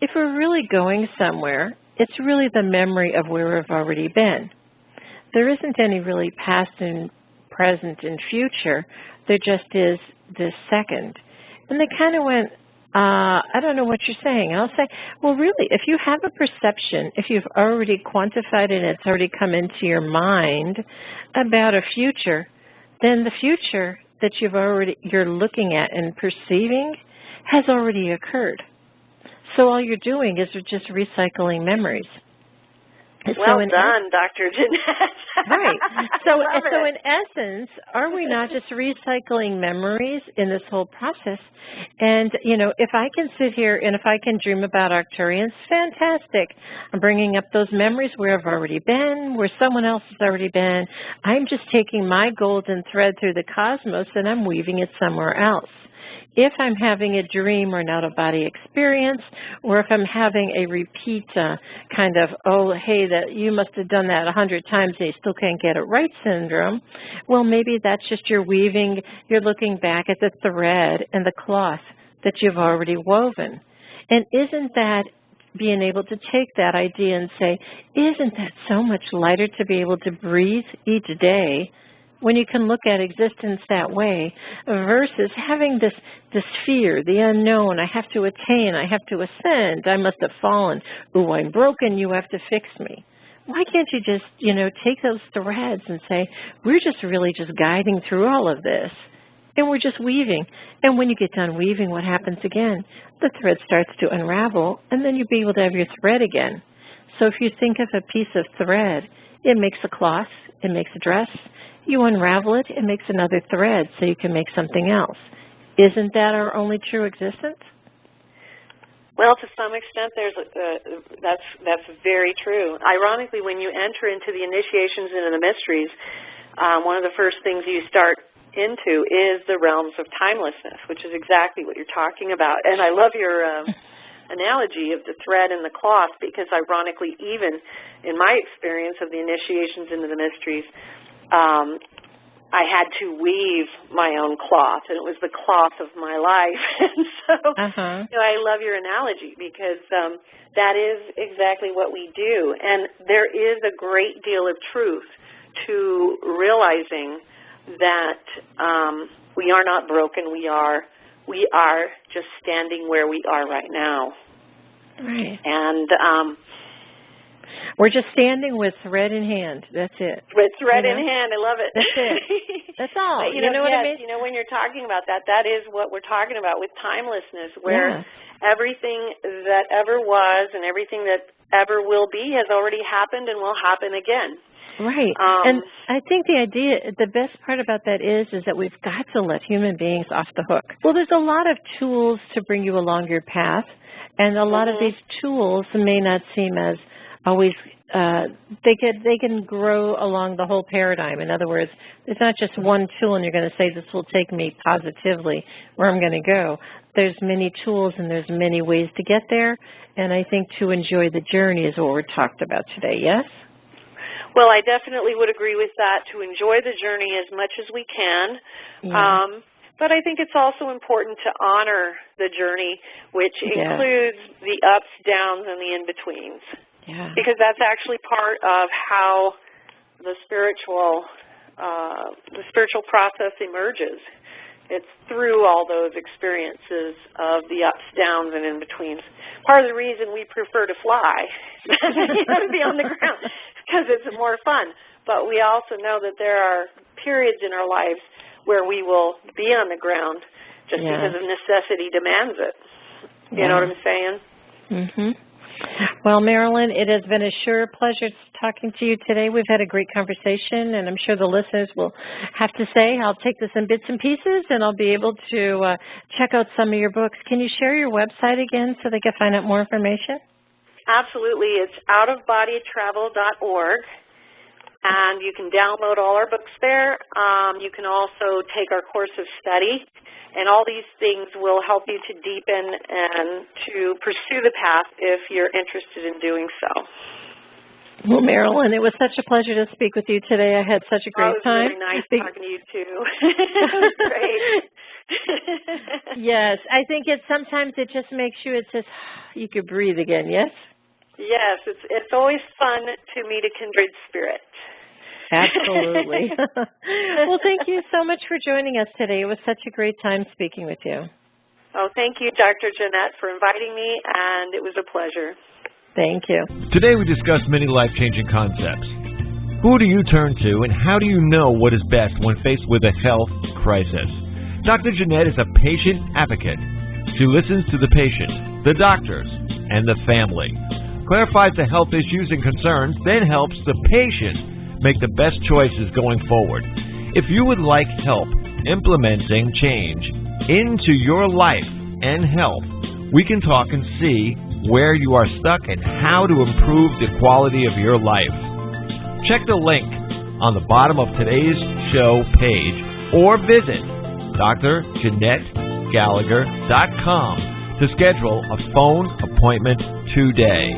[SPEAKER 2] if we're really going somewhere, it's really the memory of where we've already been. There isn't any really past and present and future. There just is this second. And they kind of went, I don't know what you're saying. And I'll say, well, really, if you have a perception, if you've already quantified it and it's already come into your mind about a future, then the future that you're looking at and perceiving has already occurred. So all you're doing is just recycling memories.
[SPEAKER 3] Well done, Dr. Jeanette.
[SPEAKER 2] Right. So in essence, are we not just recycling memories in this whole process? And, if I can sit here and if I can dream about Arcturians, fantastic. I'm bringing up those memories where I've already been, where someone else has already been. I'm just taking my golden thread through the cosmos and I'm weaving it somewhere else. If I'm having a dream or an out-of-body experience, or if I'm having a repeat kind of, oh, hey, that you must have done that 100 times and you still can't get it right syndrome, well, maybe that's just you're looking back at the thread and the cloth that you've already woven. And isn't that being able to take that idea and say, isn't that so much lighter to be able to breathe each day when you can look at existence that way versus having this fear, the unknown, I have to attain, I have to ascend, I must have fallen, ooh, I'm broken, you have to fix me. Why can't you just, take those threads and say, we're just really just guiding through all of this, and we're just weaving. And when you get done weaving, what happens again? The thread starts to unravel, and then you'll be able to have your thread again. So if you think of a piece of thread, it makes a cloth, it makes a dress. You unravel it, it makes another thread so you can make something else. Isn't that our only true existence?
[SPEAKER 3] Well, to some extent, that's very true. Ironically, when you enter into the initiations into the mysteries, one of the first things you start into is the realms of timelessness, which is exactly what you're talking about. And I love your analogy of the thread and the cloth because, ironically, even in my experience of the initiations into the mysteries, I had to weave my own cloth, and it was the cloth of my life. And so I love your analogy because that is exactly what we do. And there is a great deal of truth to realizing that we are not broken. We are just standing where we are right now.
[SPEAKER 2] Right.
[SPEAKER 3] And
[SPEAKER 2] we're just standing with thread in hand. That's it.
[SPEAKER 3] With thread in hand. I love it.
[SPEAKER 2] That's it. That's all.
[SPEAKER 3] But,
[SPEAKER 2] you know what I mean?
[SPEAKER 3] When you're talking about that, that is what we're talking about with timelessness, where everything that ever was and everything that ever will be has already happened and will happen again.
[SPEAKER 2] Right. And I think the best part about that is that we've got to let human beings off the hook. Well, there's a lot of tools to bring you along your path, and a lot of these tools may not seem as always, they can grow along the whole paradigm. In other words, it's not just one tool and you're going to say this will take me positively where I'm going to go. There's many tools and there's many ways to get there, and I think to enjoy the journey is what we're talked about today, yes?
[SPEAKER 3] Well, I definitely would agree with that, to enjoy the journey as much as we can.
[SPEAKER 2] Yeah.
[SPEAKER 3] But I think it's also important to honor the journey, which includes the ups, downs, and the in-betweens.
[SPEAKER 2] Yeah.
[SPEAKER 3] Because that's actually part of how the spiritual process emerges. It's through all those experiences of the ups, downs, and in-betweens. Part of the reason we prefer to fly, to be on the ground, because it's more fun. But we also know that there are periods in our lives where we will be on the ground just because of necessity demands it. You know what I'm saying?
[SPEAKER 2] Mm-hmm. Well, Marilynn, it has been a sure pleasure talking to you today. We've had a great conversation, and I'm sure the listeners will have to say, I'll take this in bits and pieces, and I'll be able to check out some of your books. Can you share your website again so they can find out more information?
[SPEAKER 3] Absolutely. It's outofbodytravel.org, and you can download all our books there. You can also take our course of study, and all these things will help you to deepen and to pursue the path if you're interested in doing so.
[SPEAKER 2] Well, Marilynn, it was such a pleasure to speak with you today. I had such a great time.
[SPEAKER 3] It was really nice talking to you, too. It was great.
[SPEAKER 2] Yes, I think sometimes it just makes you, you could breathe again, yes?
[SPEAKER 3] Yes, it's always fun to meet a kindred spirit.
[SPEAKER 2] Absolutely. Well, thank you so much for joining us today. It was such a great time speaking with you.
[SPEAKER 3] Oh, thank you, Dr. Jeanette, for inviting me, and it was a pleasure.
[SPEAKER 2] Thank you.
[SPEAKER 1] Today we discussed many life-changing concepts. Who do you turn to, and how do you know what is best when faced with a health crisis? Dr. Jeanette is a patient advocate. She listens to the patient, the doctors, and the family, clarifies the health issues and concerns, then helps the patient make the best choices going forward. If you would like help implementing change into your life and health, we can talk and see where you are stuck and how to improve the quality of your life. Check the link on the bottom of today's show page or visit drjeanettegallagher.com to schedule a phone appointment today.